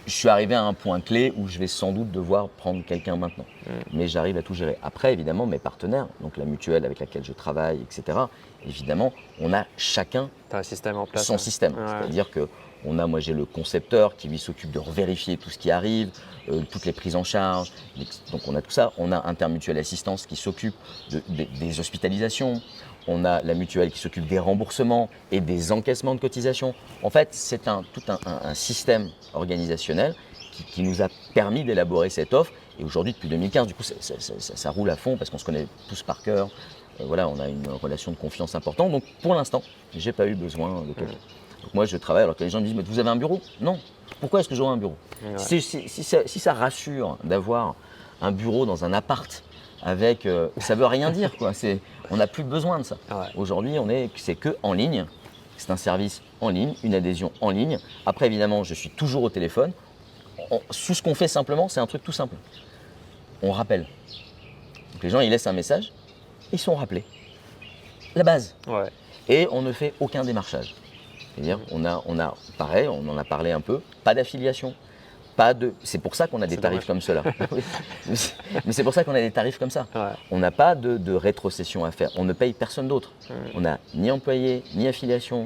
[SPEAKER 1] Je suis arrivé à un point clé où je vais sans doute devoir prendre quelqu'un maintenant. Mais j'arrive à tout gérer. Après, évidemment, mes partenaires, donc la mutuelle avec laquelle je travaille, etc., évidemment, on a chacun
[SPEAKER 2] Tu as un système en place.
[SPEAKER 1] son système.
[SPEAKER 2] Ouais.
[SPEAKER 1] C'est-à-dire que moi j'ai le concepteur qui lui s'occupe de vérifier tout ce qui arrive, toutes les prises en charge. Donc on a tout ça. On a Intermutuelle Assistance qui s'occupe des hospitalisations. On a la mutuelle qui s'occupe des remboursements et des encaissements de cotisations. En fait, c'est tout un système organisationnel qui nous a permis d'élaborer cette offre. Et aujourd'hui, depuis 2015, du coup, ça roule à fond parce qu'on se connaît tous par cœur. Voilà, on a une relation de confiance importante. Donc pour l'instant, j'ai pas eu besoin de quelqu'un. Donc moi, je travaille alors que les gens me disent « mais vous avez un bureau ?» Non. Pourquoi est-ce que j'aurai un bureau?
[SPEAKER 2] Ouais.
[SPEAKER 1] Si ça rassure d'avoir un bureau dans un appart avec… ça veut rien dire, quoi. On n'a plus besoin de ça.
[SPEAKER 2] Ouais.
[SPEAKER 1] Aujourd'hui, c'est que en ligne. C'est un service en ligne, une adhésion en ligne. Après, évidemment, je suis toujours au téléphone. Sous ce qu'on fait simplement, c'est un truc tout simple. On rappelle. Donc les gens, ils laissent un message, ils sont rappelés. La base.
[SPEAKER 2] Ouais.
[SPEAKER 1] Et on ne fait aucun démarchage. C'est-à-dire, pareil, on en a parlé un peu, pas d'affiliation. C'est pour ça qu'on a des tarifs comme cela. Mais c'est pour ça qu'on a des tarifs comme ça.
[SPEAKER 2] Ouais.
[SPEAKER 1] On n'a pas de rétrocession à faire. On ne paye personne d'autre. On n'a ni employé, ni affiliation,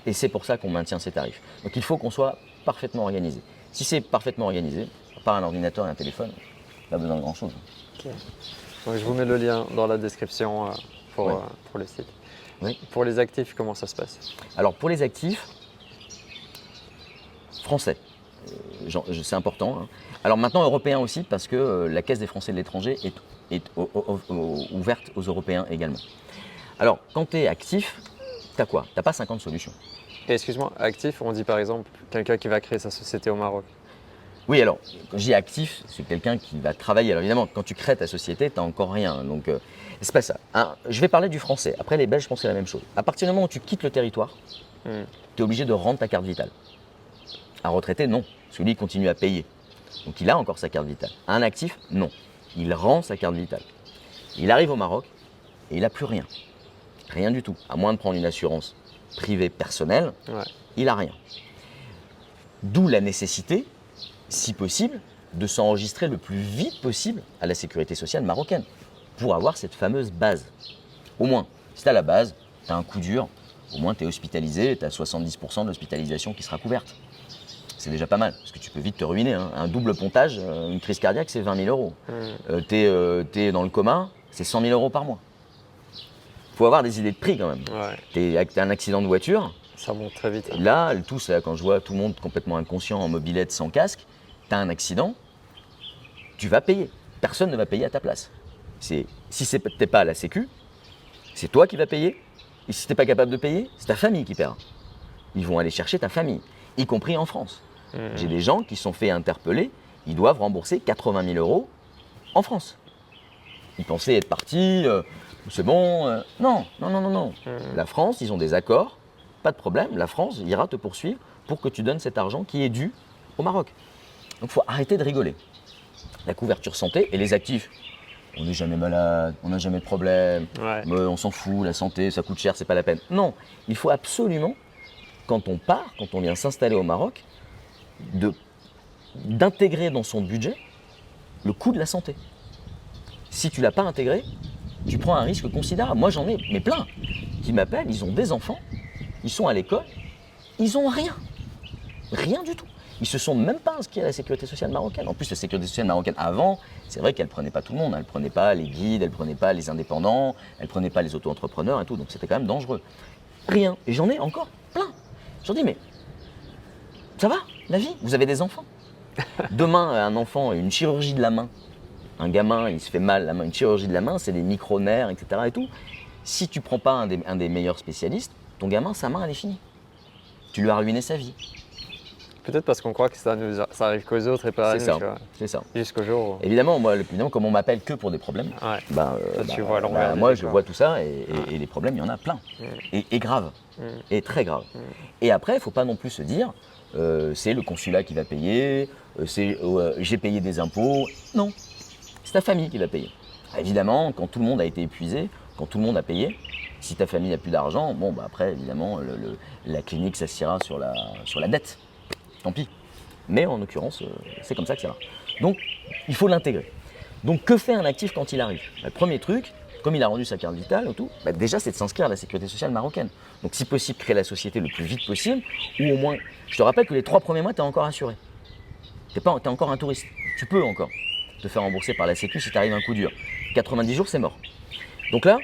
[SPEAKER 1] et c'est pour ça qu'on maintient ces tarifs. Donc il faut qu'on soit parfaitement organisé. Si c'est parfaitement organisé, à part un ordinateur et un téléphone, pas besoin de grand-chose.
[SPEAKER 2] Okay. Donc, je vous mets le lien dans la description pour le site.
[SPEAKER 1] Oui.
[SPEAKER 2] Pour les actifs, comment ça se passe?
[SPEAKER 1] Alors pour les actifs, français. C'est important. Hein. Alors maintenant européen aussi parce que la Caisse des Français de l'étranger est ouverte aux Européens également. Alors quand tu es actif, tu as quoi? Tu n'as pas 50 solutions.
[SPEAKER 2] Et excuse-moi, actif, on dit par exemple quelqu'un qui va créer sa société au Maroc.
[SPEAKER 1] Oui, alors quand je dis actif, c'est quelqu'un qui va travailler. Alors évidemment, quand tu crées ta société, tu n'as encore rien. Donc c'est pas ça. Hein, je vais parler du français. Après les Belges, je pense que c'est la même chose. À partir du moment où tu quittes le territoire, tu es obligé de rendre ta carte vitale. Un retraité, non. Celui il continue à payer. Donc il a encore sa carte vitale. Un actif, non. Il rend sa carte vitale. Il arrive au Maroc et il n'a plus rien. Rien du tout. À moins de prendre une assurance privée personnelle, il n'a rien. D'où la nécessité, si possible, de s'enregistrer le plus vite possible à la sécurité sociale marocaine pour avoir cette fameuse base. Au moins, si tu as la base, tu as un coup dur, au moins tu es hospitalisé et tu as 70% de l'hospitalisation qui sera couverte. C'est déjà pas mal, parce que tu peux vite te ruiner. Hein. Un double pontage, une crise cardiaque, c'est 20 000 euros. T'es dans le coma, c'est 100 000 euros par mois. Il faut avoir des idées de prix quand même.
[SPEAKER 2] Ouais.
[SPEAKER 1] T'as un accident de voiture.
[SPEAKER 2] Ça monte très vite.
[SPEAKER 1] Là, quand je vois tout le monde complètement inconscient, en mobilette, sans casque, tu as un accident, tu vas payer. Personne ne va payer à ta place. Si t'es pas à la sécu, c'est toi qui vas payer. Et si t'es pas capable de payer, c'est ta famille qui paiera. Ils vont aller chercher ta famille, y compris en France. J'ai des gens qui sont fait interpeller, ils doivent rembourser 80 000 euros en France. Ils pensaient être partis, c'est bon. Non. La France, ils ont des accords, pas de problème. La France ira te poursuivre pour que tu donnes cet argent qui est dû au Maroc. Donc il faut arrêter de rigoler. La couverture santé et les actifs. On n'est jamais malade, on n'a jamais de problème, on s'en fout, la santé, ça coûte cher, c'est pas la peine. Non, il faut absolument, quand on vient s'installer au Maroc, d'intégrer dans son budget le coût de la santé. Si tu ne l'as pas intégré, tu prends un risque considérable. Moi, j'en ai, mais plein, qui m'appellent, ils ont des enfants, ils sont à l'école, ils n'ont rien. Rien du tout. Ils ne se sont même pas inscrits à la sécurité sociale marocaine. En plus, la sécurité sociale marocaine, avant, c'est vrai qu'elle ne prenait pas tout le monde. Elle ne prenait pas les guides, elle ne prenait pas les indépendants, elle ne prenait pas les auto-entrepreneurs et tout. Donc, c'était quand même dangereux. Rien. Et j'en ai encore plein. J'en dis, mais ça va, la vie, vous avez des enfants. Demain, un enfant a une chirurgie de la main. Un gamin, il se fait mal la main, une chirurgie de la main, c'est des micro-nerfs, etc. Et tout. Si tu ne prends pas un des meilleurs spécialistes, ton gamin, sa main, elle est finie. Tu lui as ruiné sa vie.
[SPEAKER 2] Peut-être parce qu'on croit que ça arrive qu'aux autres et pas à nous, tu vois.
[SPEAKER 1] C'est ça.
[SPEAKER 2] Jusqu'au jour où…
[SPEAKER 1] Évidemment, comme on m'appelle que pour des problèmes,
[SPEAKER 2] Ouais. Toi, tu vois
[SPEAKER 1] moi je vois tout ça et les problèmes, il y en a plein. Et graves, et très graves. Et après, il ne faut pas non plus se dire, c'est le consulat qui va payer, j'ai payé des impôts. Non, c'est ta famille qui va payer. Évidemment, quand tout le monde a été épuisé, quand tout le monde a payé, si ta famille n'a plus d'argent, bon, après, évidemment, la clinique s'assiera sur la dette. Tant pis. Mais en l'occurrence, c'est comme ça que ça va. Donc, il faut l'intégrer. Donc, que fait un actif quand il arrive ? Le premier truc, comme il a rendu sa carte vitale et tout, déjà, c'est de s'inscrire à la sécurité sociale marocaine. Donc, si possible, créer la société le plus vite possible, ou au moins, je te rappelle que les 3 premiers mois, tu es encore assuré. Tu es encore un touriste. Tu peux encore te faire rembourser par la Sécu si tu arrives un coup dur. 90 jours, c'est mort. Donc là,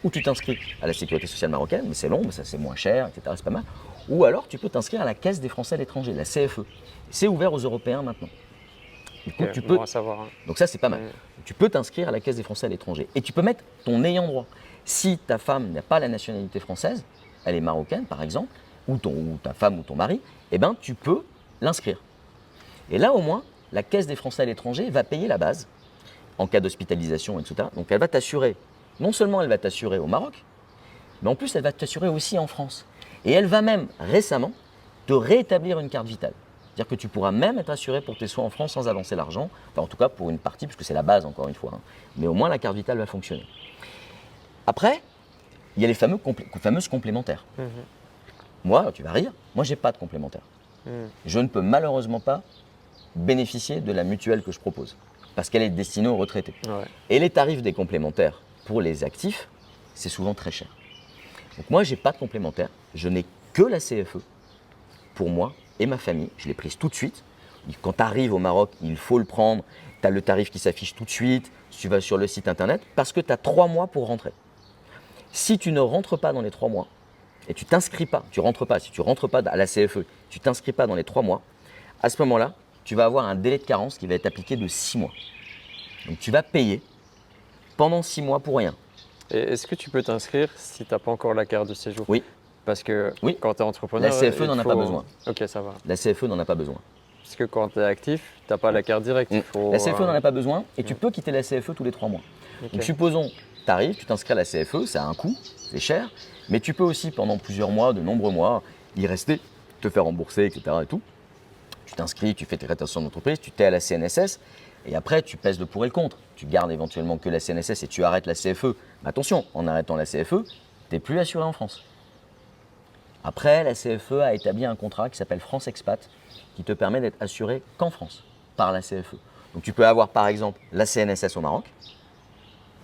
[SPEAKER 1] ou tu t'inscris à la sécurité sociale marocaine, mais c'est long, mais ça c'est moins cher, etc. C'est pas mal. Ou alors tu peux t'inscrire à la Caisse des Français à l'étranger, la CFE. C'est ouvert aux Européens maintenant. Du coup, tu peux.
[SPEAKER 2] Bon à savoir, hein.
[SPEAKER 1] Donc ça c'est pas mal. Tu peux t'inscrire à la Caisse des Français à l'étranger et tu peux mettre ton ayant droit. Si ta femme n'a pas la nationalité française, elle est marocaine par exemple, ou ta femme ou ton mari, eh ben tu peux l'inscrire. Et là au moins, la Caisse des Français à l'étranger va payer la base en cas d'hospitalisation, etc. Donc elle va t'assurer. Non seulement elle va t'assurer au Maroc, mais en plus elle va t'assurer aussi en France. Et elle va même récemment te réétablir une carte vitale. C'est-à-dire que tu pourras même être assuré pour tes soins en France sans avancer l'argent, enfin en tout cas pour une partie, puisque c'est la base encore une fois. Mais au moins la carte vitale va fonctionner. Après, il y a les fameuses complémentaires. Moi, tu vas rire, moi j'ai pas de complémentaire. Je ne peux malheureusement pas bénéficier de la mutuelle que je propose, parce qu'elle est destinée aux retraités.
[SPEAKER 2] Ouais.
[SPEAKER 1] Et les tarifs des complémentaires pour les actifs, c'est souvent très cher. Donc moi, je n'ai pas de complémentaire, je n'ai que la CFE pour moi et ma famille. Je l'ai prise tout de suite. Quand tu arrives au Maroc, il faut le prendre. Tu as le tarif qui s'affiche tout de suite. Tu vas sur le site internet parce que tu as 3 mois pour rentrer. Si tu ne rentres pas dans les 3 mois et tu t'inscris pas, si tu rentres pas à la CFE, tu t'inscris pas dans les 3 mois, à ce moment-là, tu vas avoir un délai de carence qui va être appliqué de 6 mois. Donc tu vas payer pendant 6 mois pour rien.
[SPEAKER 2] Et est-ce que tu peux t'inscrire si tu n'as pas encore la carte de séjour ?
[SPEAKER 1] Oui.
[SPEAKER 2] Parce que
[SPEAKER 1] Oui.
[SPEAKER 2] quand tu es entrepreneur,
[SPEAKER 1] La CFE n'en a pas besoin.
[SPEAKER 2] Ok, ça va.
[SPEAKER 1] La CFE n'en a pas besoin.
[SPEAKER 2] Parce que quand tu es actif, tu n'as pas la carte directe.
[SPEAKER 1] La CFE n'en a pas besoin et tu peux quitter la CFE tous les 3 mois.
[SPEAKER 2] Ok.
[SPEAKER 1] Donc supposons, tu arrives, tu t'inscris à la CFE, ça a un coût, c'est cher, mais tu peux aussi pendant plusieurs mois, de nombreux mois, y rester, te faire rembourser, etc. et tout. Tu t'inscris, tu fais tes rétentions d'entreprise, tu t'es à la CNSS et après tu pèses le pour et le contre. Tu gardes éventuellement que la CNSS et tu arrêtes la CFE. Mais attention, en arrêtant la CFE, tu n'es plus assuré en France. Après, la CFE a établi un contrat qui s'appelle France Expat qui te permet d'être assuré qu'en France par la CFE. Donc tu peux avoir par exemple la CNSS au Maroc,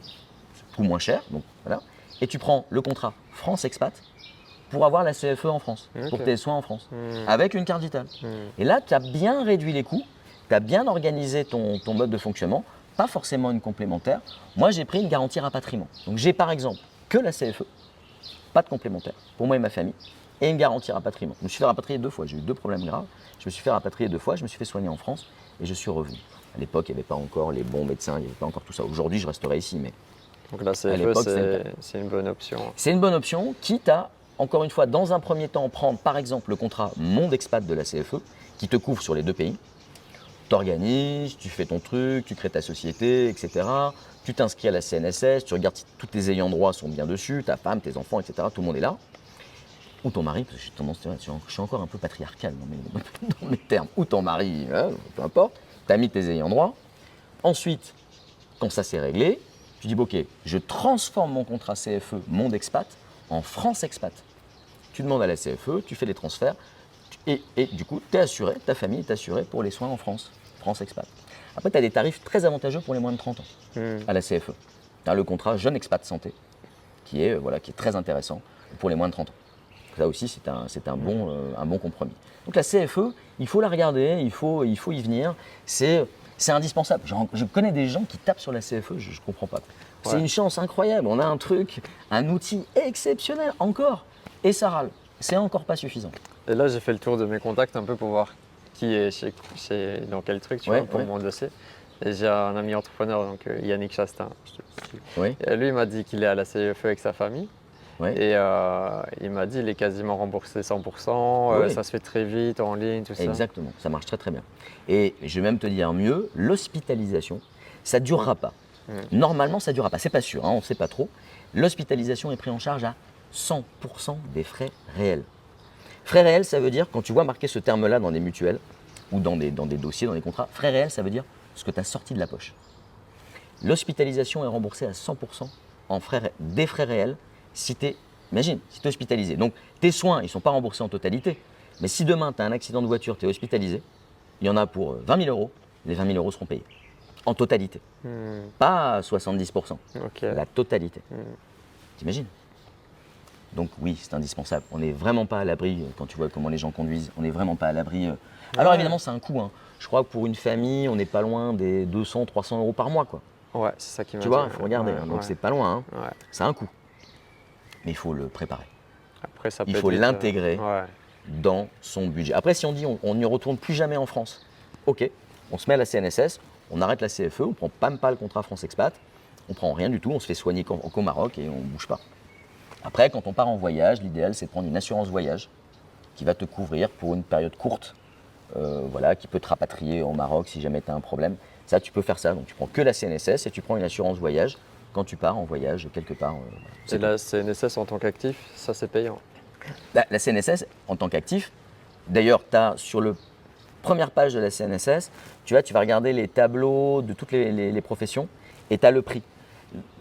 [SPEAKER 1] c'est beaucoup moins cher, donc voilà, et tu prends le contrat France Expat pour avoir la CFE en France, pour tes soins en France, avec une carte vitale. Et là, tu as bien réduit les coûts, tu as bien organisé ton mode de fonctionnement, pas forcément une complémentaire. Moi, j'ai pris une garantie rapatriement. Donc j'ai par exemple que la CFE, pas de complémentaire, pour moi et ma famille, et une garantie rapatriement. Je me suis fait rapatrier 2 fois, j'ai eu 2 problèmes graves. Je me suis fait rapatrier 2 fois, je me suis fait soigner en France et je suis revenu. À l'époque, il n'y avait pas encore les bons médecins, il n'y avait pas encore tout ça. Aujourd'hui, je resterai ici, mais
[SPEAKER 2] donc la
[SPEAKER 1] à l'époque,
[SPEAKER 2] CFE, c'est une bonne option.
[SPEAKER 1] c'est une bonne option, quitte à, encore une fois, dans un premier temps, prendre par exemple le contrat Monde Expat de la CFE, qui te couvre sur les 2 pays. Tu organises, tu fais ton truc, tu crées ta société, etc. Tu t'inscris à la CNSS, tu regardes si tous tes ayants droit sont bien dessus, ta femme, tes enfants, etc. Tout le monde est là. Ou ton mari, parce que je suis encore un peu patriarcal dans mes termes, ou ton mari, peu importe, tu as mis tes ayants droit. Ensuite, quand ça s'est réglé, tu dis, ok, je transforme mon contrat CFE Monde Expat en France Expat. Tu demandes à la CFE, tu fais les transferts, et du coup, tu es assuré, ta famille est assurée pour les soins en France, France Expat. Après, tu as des tarifs très avantageux pour les moins de 30 ans à la CFE. Tu as le contrat Jeune Expat Santé, qui est très intéressant pour les moins de 30 ans. Ça aussi, c'est un bon compromis. Donc la CFE, il faut la regarder, il faut y venir. C'est indispensable. Je connais des gens qui tapent sur la CFE, je ne comprends pas. C'est une chance incroyable. On a un truc, un outil exceptionnel encore. Et ça râle. C'est encore pas suffisant.
[SPEAKER 2] Et là, j'ai fait le tour de mes contacts un peu pour voir qui est dans quel truc, tu vois, pour mon dossier. Et j'ai un ami entrepreneur, donc Yannick Chastain.
[SPEAKER 1] Oui.
[SPEAKER 2] Et lui, il m'a dit qu'il est à la CFE avec sa famille.
[SPEAKER 1] Ouais.
[SPEAKER 2] Et il m'a dit il est quasiment remboursé 100%,
[SPEAKER 1] Oui.
[SPEAKER 2] ça se fait très vite en ligne, tout ça.
[SPEAKER 1] Exactement, ça marche très très bien. Et je vais même te dire mieux, l'hospitalisation, ça ne durera pas. Normalement, ça ne durera pas. C'est pas sûr, hein, on ne sait pas trop. L'hospitalisation est prise en charge à 100% des frais réels. Frais réels, ça veut dire, quand tu vois marquer ce terme-là dans des mutuelles ou dans des dossiers, dans des contrats, frais réels, ça veut dire ce que tu as sorti de la poche. L'hospitalisation est remboursée à 100% des frais réels si tu es, imagine, si tu es hospitalisé. Donc tes soins, ils ne sont pas remboursés en totalité. Mais si demain tu as un accident de voiture, tu es hospitalisé, il y en a pour 20 000 euros, les 20 000 euros seront payés. En totalité. Pas à 70%.
[SPEAKER 2] Ok.
[SPEAKER 1] La totalité. T'imagines? Donc oui, c'est indispensable. On n'est vraiment pas à l'abri, quand tu vois comment les gens conduisent, on n'est vraiment pas à l'abri. Alors évidemment, c'est un coût. Hein. Je crois que pour une famille, on n'est pas loin des 200, 300 euros par mois. Quoi.
[SPEAKER 2] Ouais, c'est ça qui m'a
[SPEAKER 1] Tu
[SPEAKER 2] dit.
[SPEAKER 1] vois, il faut regarder.
[SPEAKER 2] Ouais,
[SPEAKER 1] Hein. Donc
[SPEAKER 2] ouais.
[SPEAKER 1] c'est pas loin. Hein.
[SPEAKER 2] Ouais.
[SPEAKER 1] C'est un coût. Mais il faut le préparer.
[SPEAKER 2] Après, ça peut
[SPEAKER 1] Il
[SPEAKER 2] être
[SPEAKER 1] faut
[SPEAKER 2] vite,
[SPEAKER 1] l'intégrer
[SPEAKER 2] ouais.
[SPEAKER 1] dans son budget. Après, si on dit on n'y retourne plus jamais en France, ok, on se met à la CNSS, on arrête la CFE, on ne prend même pas le contrat France Expat, on ne prend rien du tout, on se fait soigner qu'au Maroc et on ne bouge pas. Après, quand on part en voyage, l'idéal c'est de prendre une assurance voyage qui va te couvrir pour une période courte, voilà, qui peut te rapatrier au Maroc si jamais tu as un problème. Ça, tu peux faire ça. Donc tu prends que la CNSS et tu prends une assurance voyage quand tu pars en voyage quelque part.
[SPEAKER 2] Et la CNSS en tant qu'actif, ça c'est payant.
[SPEAKER 1] La CNSS, en tant qu'actif, d'ailleurs, tu as sur la première page de la CNSS, tu vas regarder les tableaux de toutes les professions et tu as le prix.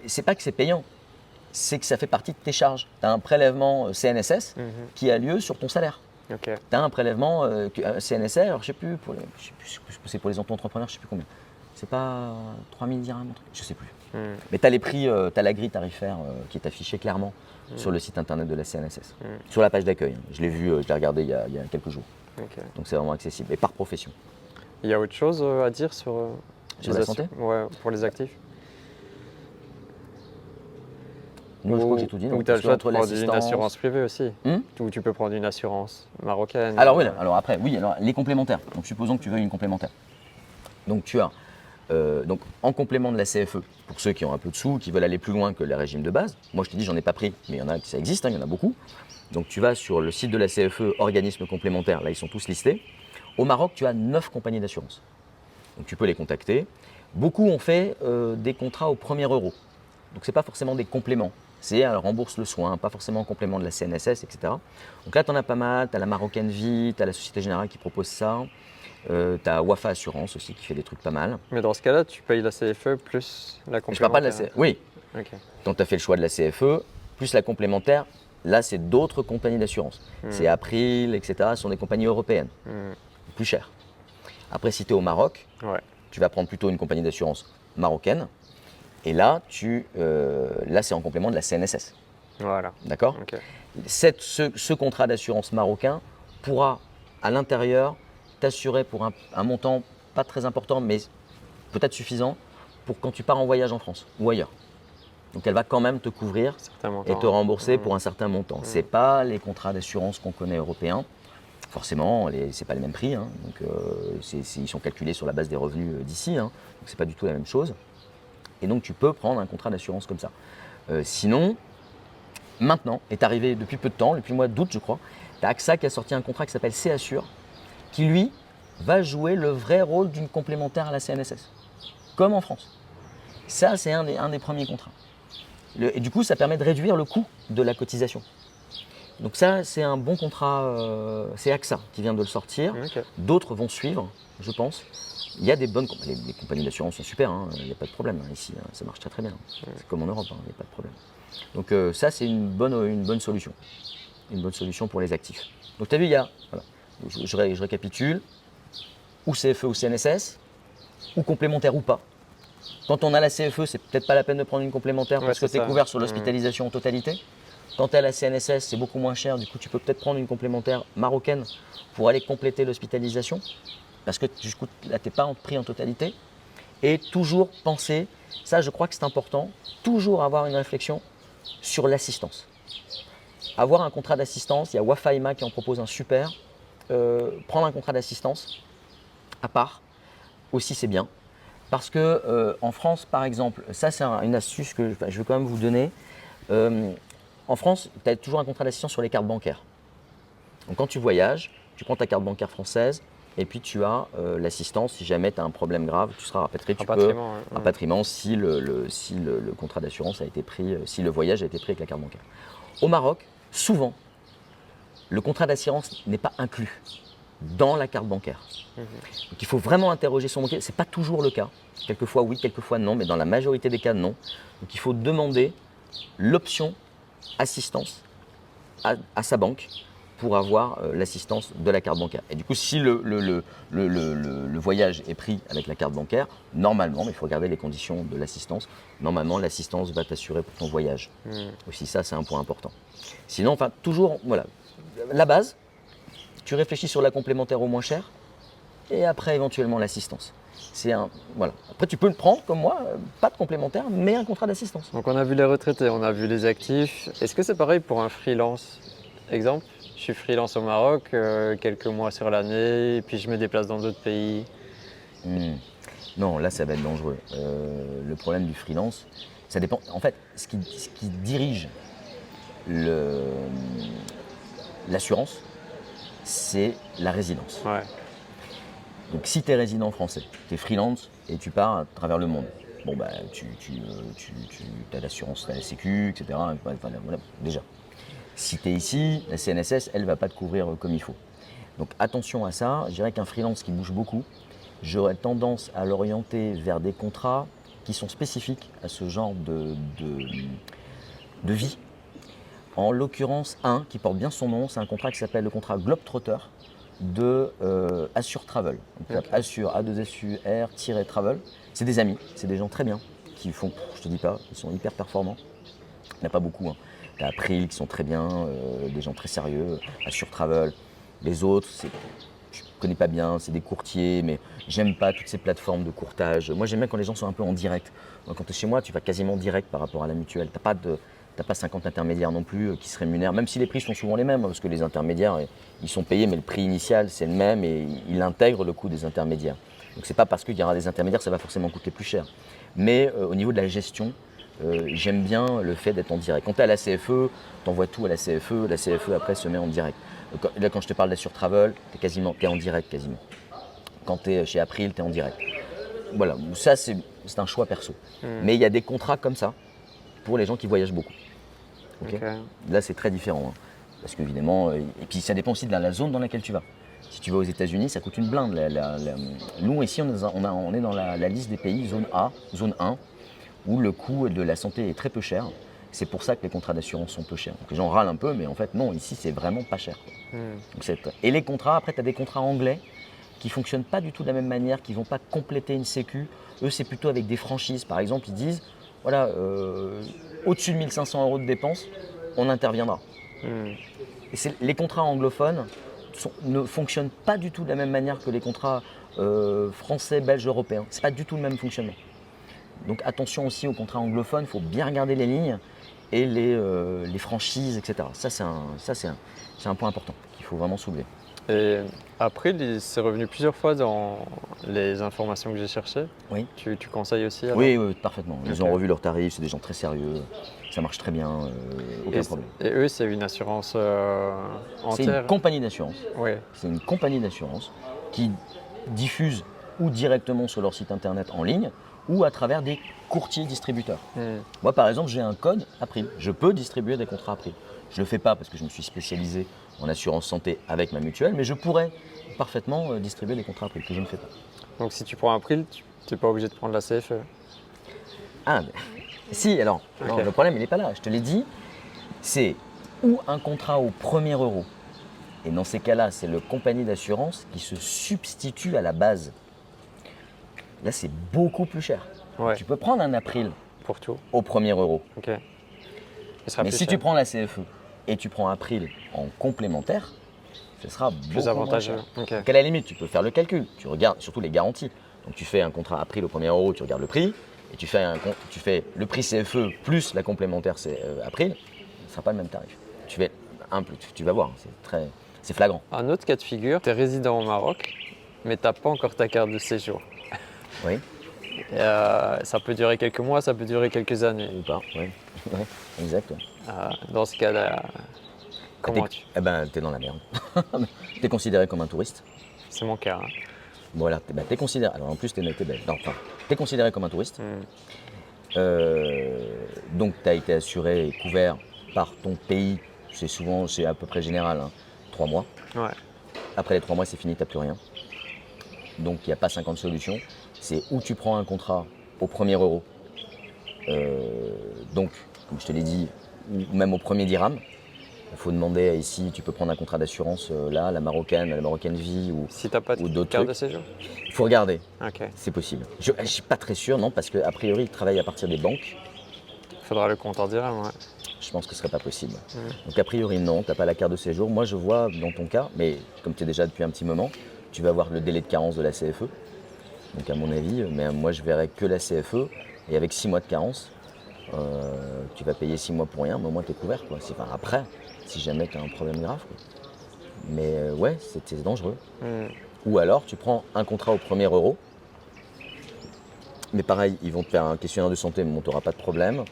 [SPEAKER 1] C'est pas que c'est payant, c'est que ça fait partie de tes charges. Tu as un prélèvement CNSS qui a lieu sur ton salaire.
[SPEAKER 2] Ok.
[SPEAKER 1] Tu as un prélèvement CNSS, alors je sais plus, c'est pour les auto-entrepreneurs, je sais plus combien. C'est pas 3000 dirhams, je sais plus. Mais tu as les prix, tu as la grille tarifaire qui est affichée clairement sur le site internet de la CNSS, sur la page d'accueil. Hein. Je l'ai vu, je l'ai regardé il y a quelques jours.
[SPEAKER 2] Ok.
[SPEAKER 1] Donc c'est vraiment accessible, et par profession.
[SPEAKER 2] Il y a autre chose à dire sur
[SPEAKER 1] Sur
[SPEAKER 2] les
[SPEAKER 1] la santé?
[SPEAKER 2] Ouais, pour les actifs.
[SPEAKER 1] Moi, je crois que j'ai tout dit.
[SPEAKER 2] Ou tu as le choix de prendre une assurance privée aussi. Ou tu peux prendre une assurance marocaine.
[SPEAKER 1] Alors oui, alors après, oui, alors les complémentaires. Donc supposons que tu veuilles une complémentaire. Donc tu as, donc en complément de la CFE, pour ceux qui ont un peu de sous, qui veulent aller plus loin que les régimes de base. Moi je te dis, j'en ai pas pris, mais il y en a qui ça existe, hein, il y en a beaucoup. Donc tu vas sur le site de la CFE, organismes complémentaires, là ils sont tous listés. Au Maroc, tu as 9 compagnies d'assurance. Donc tu peux les contacter. Beaucoup ont fait des contrats au premier euro. Donc ce n'est pas forcément des compléments. C'est elle rembourse le soin, pas forcément en complément de la CNSS, etc. Donc là, tu en as pas mal. Tu as la Marocaine Vie, tu as la Société Générale qui propose ça. Tu as Wafa Assurance aussi qui fait des trucs pas mal.
[SPEAKER 2] Mais dans ce cas-là, tu payes la CFE plus la complémentaire.
[SPEAKER 1] Je parle pas de la CFE. Oui.
[SPEAKER 2] Okay.
[SPEAKER 1] Donc tu as fait le choix de la CFE, plus la complémentaire. Là, c'est d'autres compagnies d'assurance. C'est April, etc. Ce sont des compagnies européennes. Plus chères. Après, si tu es au Maroc, tu vas prendre plutôt une compagnie d'assurance marocaine. Et là, là c'est en complément de la CNSS.
[SPEAKER 2] Voilà.
[SPEAKER 1] D'accord.
[SPEAKER 2] Okay.
[SPEAKER 1] Ce contrat d'assurance marocain pourra, à l'intérieur, t'assurer pour un montant pas très important, mais peut-être suffisant pour quand tu pars en voyage en France ou ailleurs. Donc elle va quand même te couvrir et te rembourser pour un certain montant. Ce n'est pas les contrats d'assurance qu'on connaît européens. Forcément, ce n'est pas les mêmes prix. Hein. Donc, ils sont calculés sur la base des revenus d'ici. Hein. Donc ce n'est pas du tout la même chose. Et donc tu peux prendre un contrat d'assurance comme ça. Sinon, maintenant, est arrivé depuis peu de temps, depuis le mois d'août je crois, tu as AXA qui a sorti un contrat qui s'appelle C-Assure, qui lui va jouer le vrai rôle d'une complémentaire à la CNSS, comme en France. Ça, c'est un des premiers contrats. Et du coup, ça permet de réduire le coût de la cotisation. Donc ça, c'est un bon contrat, c'est AXA qui vient de le sortir.
[SPEAKER 2] Okay.
[SPEAKER 1] D'autres vont suivre, je pense. Il y a des bonnes compagnies, les compagnies d'assurance sont super, hein, il n'y a pas de problème hein, ici, hein, ça marche très très bien. C'est comme en Europe, hein, il n'y a pas de problème. Donc ça c'est une bonne solution, pour les actifs. Donc tu as vu, il y a, voilà, je récapitule, ou CFE ou CNSS, ou complémentaire ou pas. Quand on a la CFE, c'est peut-être pas la peine de prendre une complémentaire parce que tu es couvert sur l'hospitalisation en totalité. Quand tu as la CNSS, c'est beaucoup moins cher, du coup tu peux peut-être prendre une complémentaire marocaine pour aller compléter l'hospitalisation. Parce que du coup, là, tu n'es pas pris en totalité. Et toujours penser, ça je crois que c'est important, toujours avoir une réflexion sur l'assistance. Avoir un contrat d'assistance, il y a Wafaima qui en propose un super. Prendre un contrat d'assistance à part, aussi c'est bien. Parce que en France, par exemple, ça c'est une astuce que je vais quand même vous donner. En France, tu as toujours un contrat d'assistance sur les cartes bancaires. Donc quand tu voyages, tu prends ta carte bancaire française et puis tu as l'assistance si jamais tu as un problème grave, tu seras rapatrié. Tu peux
[SPEAKER 2] Rapatriement, ouais.
[SPEAKER 1] rapatriement si le contrat d'assurance a été pris, si le voyage a été pris avec la carte bancaire. Au Maroc, souvent, le contrat d'assurance n'est pas inclus dans la carte bancaire. Donc il faut vraiment interroger son banquier. Ce n'est pas toujours le cas. Quelquefois oui, quelquefois non, mais dans la majorité des cas, non. Donc il faut demander l'option assistance à sa banque pour avoir l'assistance de la carte bancaire. Et du coup, si le voyage est pris avec la carte bancaire, normalement, mais il faut regarder les conditions de l'assistance, normalement l'assistance va t'assurer pour ton voyage. Aussi ça, c'est un point important. Sinon, enfin, toujours, voilà, la base, tu réfléchis sur la complémentaire au moins cher, et après éventuellement l'assistance. Voilà. Après, tu peux le prendre comme moi, pas de complémentaire, mais un contrat d'assistance.
[SPEAKER 2] Donc on a vu les retraités, on a vu les actifs. Est-ce que c'est pareil pour un freelance? Exemple, je suis freelance au Maroc, quelques mois sur l'année, et puis je me déplace dans d'autres pays.
[SPEAKER 1] Non, là, ça va être dangereux. Le problème du freelance, ça dépend. En fait, ce qui dirige l'assurance, c'est la résidence.
[SPEAKER 2] Ouais.
[SPEAKER 1] Donc, si tu es résident français, tu es freelance et tu pars à travers le monde, bon, bah, tu as l'assurance, tu as la Sécu, etc. Voilà, déjà. Si tu es ici, la CNSS, elle ne va pas te couvrir comme il faut. Donc, attention à ça. Je dirais qu'un freelance qui bouge beaucoup, j'aurais tendance à l'orienter vers des contrats qui sont spécifiques à ce genre de vie. En l'occurrence, un qui porte bien son nom, c'est un contrat qui s'appelle le contrat Globetrotter de Assure Travel. Donc,
[SPEAKER 2] Ok.
[SPEAKER 1] Assure, A2SUR-Travel. C'est des amis, c'est des gens très bien qui font, je te dis pas, ils sont hyper performants. Il n'y en a pas beaucoup. Hein. Tu as April qui sont très bien, des gens très sérieux, Assure Travel. Les autres, je ne connais pas bien, c'est des courtiers, mais j'aime pas toutes ces plateformes de courtage. Moi, j'aime bien quand les gens sont un peu en direct. Quand tu es chez moi, tu vas quasiment direct par rapport à la mutuelle. Tu n'as pas 50 intermédiaires non plus qui se rémunèrent, même si les prix sont souvent les mêmes, parce que les intermédiaires, ils sont payés, mais le prix initial, c'est le même et il intègre le coût des intermédiaires. Donc, ce n'est pas parce qu'il y aura des intermédiaires, ça va forcément coûter plus cher. Mais au niveau de la gestion, j'aime bien le fait d'être en direct. Quand tu es à la CFE, tu envoies tout à la CFE après se met en direct. Là, quand je te parle d'Assure Travel, tu es en direct quasiment. Quand tu es chez April, tu es en direct. Voilà, ça c'est un choix perso. Mais il y a des contrats comme ça pour les gens qui voyagent beaucoup. Okay. Là, c'est très différent. Hein. Parce qu'évidemment, et puis ça dépend aussi de la zone dans laquelle tu vas. Si tu vas aux États-Unis, ça coûte une blinde. Nous, ici, on est dans la liste des pays zone A, zone 1, où le coût de la santé est très peu cher. C'est pour ça que les contrats d'assurance sont peu chers. Donc les gens râlent un peu, mais en fait, non, ici, c'est vraiment pas cher. Donc, et les contrats, après, tu as des contrats anglais qui ne fonctionnent pas du tout de la même manière, qui ne vont pas compléter une sécu. Eux, c'est plutôt avec des franchises. Par exemple, ils disent, voilà, au-dessus de 1 500 € de dépenses, on interviendra. Et les contrats anglophones ne fonctionnent pas du tout de la même manière que les contrats français, belges, européens. Ce n'est pas du tout le même fonctionnement. Donc attention aussi aux contrats anglophones, il faut bien regarder les lignes et les franchises, etc. Ça, c'est un point important qu'il faut vraiment soulever.
[SPEAKER 2] Et après, c'est revenu plusieurs fois dans les informations que j'ai cherchées.
[SPEAKER 1] Oui.
[SPEAKER 2] Tu conseilles aussi alors?
[SPEAKER 1] Oui, parfaitement. Ils ont revu leurs tarifs, c'est des gens très sérieux, ça marche très bien, aucun problème.
[SPEAKER 2] Et eux, c'est une assurance entière?
[SPEAKER 1] C'est une compagnie d'assurance.
[SPEAKER 2] Oui.
[SPEAKER 1] C'est une compagnie d'assurance qui diffuse ou directement sur leur site internet en ligne ou à travers des courtiers distributeurs. Moi, par exemple, j'ai un code April. Je peux distribuer des contrats April. Je ne le fais pas parce que je me suis spécialisé en assurance santé avec ma mutuelle, mais je pourrais parfaitement distribuer des contrats April que je ne fais pas.
[SPEAKER 2] Donc, si tu prends April, tu n'es pas obligé de prendre la CFE?
[SPEAKER 1] Ah, si, alors, non, le problème, il n'est pas là. Je te l'ai dit, c'est ou un contrat au premier euro. Et dans ces cas-là, c'est le compagnie d'assurance qui se substitue à la base. Là, c'est beaucoup plus cher.
[SPEAKER 2] Ouais.
[SPEAKER 1] Tu peux prendre un April
[SPEAKER 2] Pour tout?
[SPEAKER 1] au premier euro.
[SPEAKER 2] Ok. Ce sera
[SPEAKER 1] Mais
[SPEAKER 2] plus
[SPEAKER 1] si
[SPEAKER 2] cher.
[SPEAKER 1] tu prends la CFE et tu prends April en complémentaire, ce sera
[SPEAKER 2] Plus avantageux.
[SPEAKER 1] Donc à la limite, tu peux faire le calcul. Tu regardes surtout les garanties. Donc tu fais un contrat April au premier euro, tu regardes le prix, et tu fais le prix CFE plus la complémentaire April, ce ne sera pas le même tarif. Tu vas voir, c'est flagrant.
[SPEAKER 2] Un autre cas de figure, tu es résident au Maroc, mais tu n'as pas encore ta carte de séjour.
[SPEAKER 1] Oui.
[SPEAKER 2] Et, ça peut durer quelques mois, ça peut durer quelques années.
[SPEAKER 1] Ou pas, oui. Ouais, exact.
[SPEAKER 2] Dans ce cas-là, comment tu...
[SPEAKER 1] Eh ben, t'es dans la merde. T'es considéré comme un touriste.
[SPEAKER 2] C'est mon cas. Hein.
[SPEAKER 1] Voilà, t'es considéré. Alors en plus, t'es belge. Non, enfin, t'es considéré comme un touriste. Donc, tu as été assuré et couvert par ton pays. C'est à peu près général, hein, 3 mois.
[SPEAKER 2] Ouais.
[SPEAKER 1] Après les 3 mois, c'est fini, tu n'as plus rien. Donc, il n'y a pas 50 solutions. C'est où tu prends un contrat au premier euro. Donc, comme je te l'ai dit, ou même au premier dirham. Il faut demander ici, tu peux prendre un contrat d'assurance là, la marocaine vie ou,
[SPEAKER 2] Si tu n'as pas de
[SPEAKER 1] d'autres
[SPEAKER 2] carte
[SPEAKER 1] trucs.
[SPEAKER 2] de séjour?
[SPEAKER 1] Il faut regarder,
[SPEAKER 2] Ok.
[SPEAKER 1] c'est possible. Je ne suis pas très sûr, non, parce qu'a priori, ils travaillent à partir des banques.
[SPEAKER 2] Il faudra le compte en dirham, ouais.
[SPEAKER 1] Je pense que ce ne serait pas possible. Donc a priori non, tu n'as pas la carte de séjour. Moi je vois dans ton cas, mais comme tu es déjà depuis un petit moment, tu vas avoir le délai de carence de la CFE. Donc à mon avis, mais moi je verrais que la CFE et avec 6 mois de carence, tu vas payer 6 mois pour rien, mais au moins tu es couvert. Quoi. Enfin, après, si jamais tu as un problème grave. Quoi. Mais ouais, c'est dangereux. Ou alors tu prends un contrat au premier euro. Mais pareil, ils vont te faire un questionnaire de santé, mais tu n'auras pas de problème.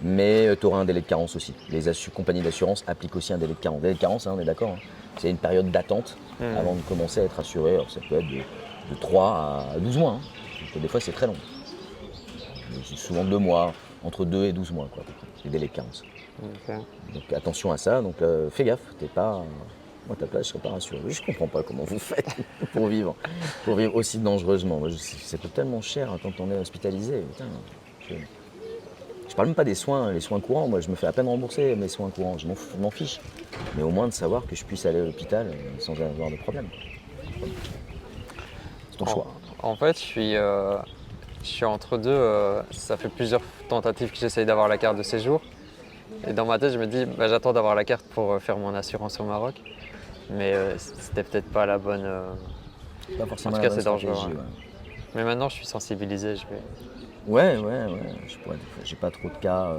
[SPEAKER 1] Mais tu auras un délai de carence aussi. Les compagnies d'assurance appliquent aussi un délai de carence. Délai de carence, hein, on est d'accord, hein. C'est une période d'attente avant de commencer à être assuré. Alors, ça peut être de 3 à 12 mois. Hein. Donc, des fois, c'est très long. C'est souvent 2 mois, entre 2 et 12 mois, quoi, les délais de carence.
[SPEAKER 2] Okay.
[SPEAKER 1] Donc attention à ça. Donc fais gaffe, t'es pas... Moi, à ta place, je serais pas rassuré. Je comprends pas comment vous faites pour vivre aussi dangereusement. Moi, ça coûte tellement cher hein, quand on est hospitalisé. Putain, je parle même pas des soins, les soins courants. Moi, je me fais à peine rembourser mes soins courants. Je m'en fiche. Mais au moins de savoir que je puisse aller à l'hôpital sans avoir de problème. C'est ton choix.
[SPEAKER 2] En fait, je suis entre deux. Ça fait plusieurs tentatives que j'essaye d'avoir la carte de séjour. Et dans ma tête, je me dis, j'attends d'avoir la carte pour faire mon assurance au Maroc. Mais c'était peut-être pas la bonne.
[SPEAKER 1] Pas forcément
[SPEAKER 2] en tout
[SPEAKER 1] la
[SPEAKER 2] cas,
[SPEAKER 1] bonne
[SPEAKER 2] c'est dangereux.
[SPEAKER 1] stratégie,
[SPEAKER 2] Ouais. Mais maintenant, je suis sensibilisé. Je vais...
[SPEAKER 1] Ouais. J'ai pas trop de cas.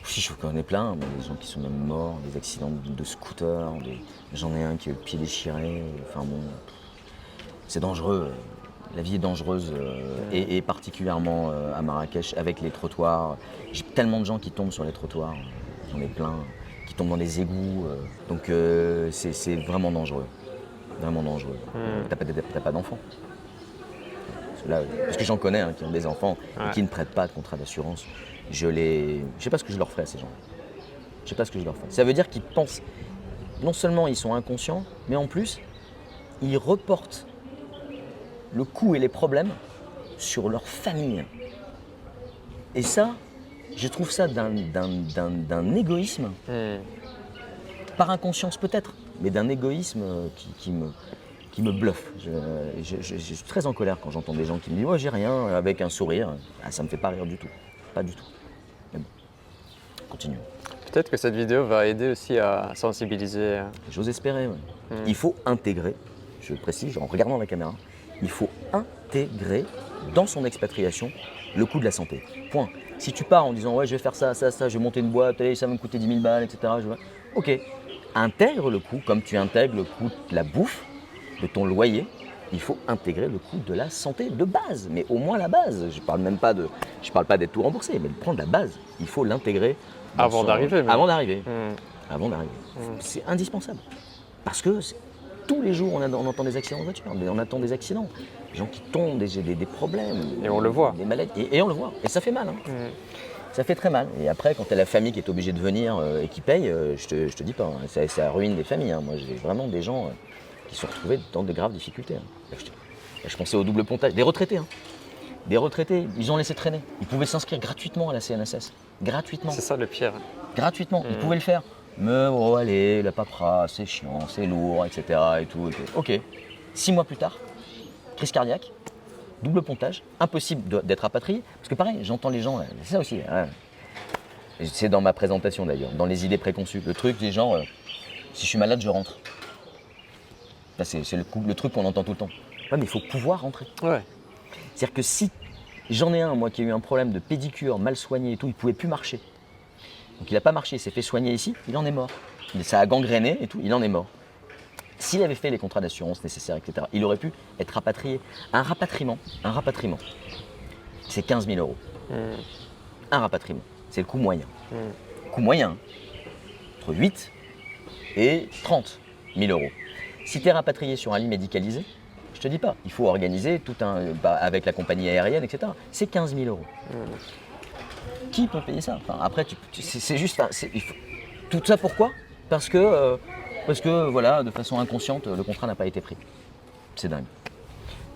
[SPEAKER 1] Si je connais plein, mais des gens qui sont même morts, des accidents de scooter, j'en ai un qui a eu le pied déchiré. Enfin bon, c'est dangereux. La vie est dangereuse et particulièrement à Marrakech avec les trottoirs. J'ai tellement de gens qui tombent sur les trottoirs, j'en ai plein, qui tombent dans des égouts. Donc c'est vraiment dangereux. Vraiment dangereux. T'as pas d'enfants. Parce que j'en connais hein, qui ont des enfants et qui ne prêtent pas de contrat d'assurance. Je sais pas ce que je leur ferai à ces gens. Je sais pas ce que je leur ferai. Ça veut dire qu'ils pensent, non seulement ils sont inconscients, mais en plus, ils reportent le coût et les problèmes sur leur famille. Et ça, je trouve ça d'un égoïsme, par inconscience peut-être, mais d'un égoïsme qui me bluffe. Je suis très en colère quand j'entends des gens qui me disent « Ouais, j'ai rien » avec un sourire. Ah, ça me fait pas rire du tout. Pas du tout. Mais bon, continue.
[SPEAKER 2] Peut-être que cette vidéo va aider aussi à sensibiliser.
[SPEAKER 1] J'ose espérer. Ouais. Il faut intégrer, je le précise en regardant la caméra, il faut intégrer dans son expatriation le coût de la santé. Point. Si tu pars en disant « Ouais, je vais faire ça, je vais monter une boîte, allez, ça va me coûter 10 000 balles, etc. » Ok, intègre le coût comme tu intègres le coût de la bouffe, de ton loyer, il faut intégrer le coût de la santé de base, mais au moins la base. Je parle pas d'être tout remboursé, mais de prendre la base. Il faut l'intégrer
[SPEAKER 2] Avant d'arriver.
[SPEAKER 1] Avant d'arriver. C'est indispensable. Parce que tous les jours, on entend des accidents de voiture, on entend des accidents, des gens qui tombent, des problèmes.
[SPEAKER 2] Et on le voit.
[SPEAKER 1] Des maladies. Et on le voit. Et ça fait mal. Hein. Ça fait très mal. Et après, quand tu as la famille qui est obligée de venir et qui paye, je te dis pas, hein, ça ruine des familles. Hein. Moi, j'ai vraiment des gens qui se sont retrouvés dans de graves difficultés. Hein. Je pensais au double pontage. Des retraités. Hein. Des retraités, ils ont laissé traîner. Ils pouvaient s'inscrire gratuitement à la CNSS. Gratuitement.
[SPEAKER 2] C'est ça le pire.
[SPEAKER 1] Gratuitement. Ils pouvaient le faire. Mais oh, allez, la paperasse, c'est chiant, c'est lourd, etc. Et tout. Ok. 6 mois plus tard, crise cardiaque, double pontage, impossible d'être rapatrié. Parce que pareil, j'entends les gens, c'est ça aussi. Hein. C'est dans ma présentation d'ailleurs, dans les idées préconçues. Le truc des gens, si je suis malade, je rentre. Là, c'est le truc qu'on entend tout le temps. Ouais, mais il faut pouvoir rentrer.
[SPEAKER 2] Ouais.
[SPEAKER 1] C'est-à-dire que si j'en ai un, moi, qui a eu un problème de pédicure, mal soigné et tout, il ne pouvait plus marcher. Donc il n'a pas marché, il s'est fait soigner ici, il en est mort. Ça a gangréné et tout, il en est mort. S'il avait fait les contrats d'assurance nécessaires, etc., il aurait pu être rapatrié. Un rapatriement, c'est 15 000 €. Un rapatriement, c'est le coût moyen. coût moyen, entre 8 et 30 000 euros. Si tu es rapatrié sur un lit médicalisé, je te dis pas, il faut organiser tout avec la compagnie aérienne, etc. C'est 15 000 euros. Qui peut payer ça? Enfin, après, c'est juste, tout ça pourquoi? Parce que voilà, de façon inconsciente, le contrat n'a pas été pris. C'est dingue.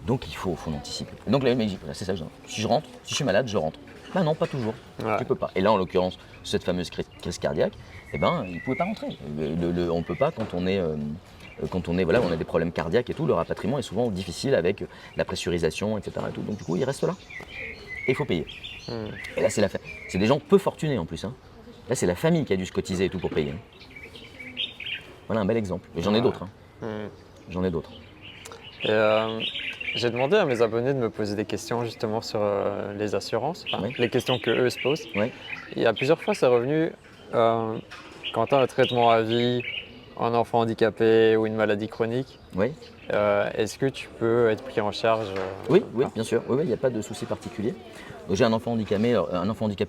[SPEAKER 1] Donc il faut anticiper. Et donc là, c'est ça, si je rentre, si je suis malade, je rentre. Ben non, pas toujours.
[SPEAKER 2] Ouais.
[SPEAKER 1] Tu peux pas. Et là, en l'occurrence, cette fameuse crise cardiaque, eh ben, il ne pouvait pas rentrer. On ne peut pas quand on est, voilà, on a des problèmes cardiaques et tout. Le rapatriement est souvent difficile avec la pressurisation, etc. Et tout. Donc du coup, il reste là. Et il faut payer. Et là, c'est des gens peu fortunés en plus. Hein. Là, c'est la famille qui a dû se cotiser et tout pour payer. Hein. Voilà un bel exemple. Et j'en ai d'autres. Hein. J'en ai d'autres.
[SPEAKER 2] Et j'ai demandé à mes abonnés de me poser des questions justement sur les assurances, les questions que eux se posent.
[SPEAKER 1] Oui.
[SPEAKER 2] Il y a plusieurs fois, c'est revenu quand tu as un traitement à vie, un enfant handicapé ou une maladie chronique.
[SPEAKER 1] Oui.
[SPEAKER 2] Est-ce que tu peux être pris en charge
[SPEAKER 1] Oui, bien sûr. Oui, il n'y a pas de souci particulier. Donc, j'ai un enfant handicapé.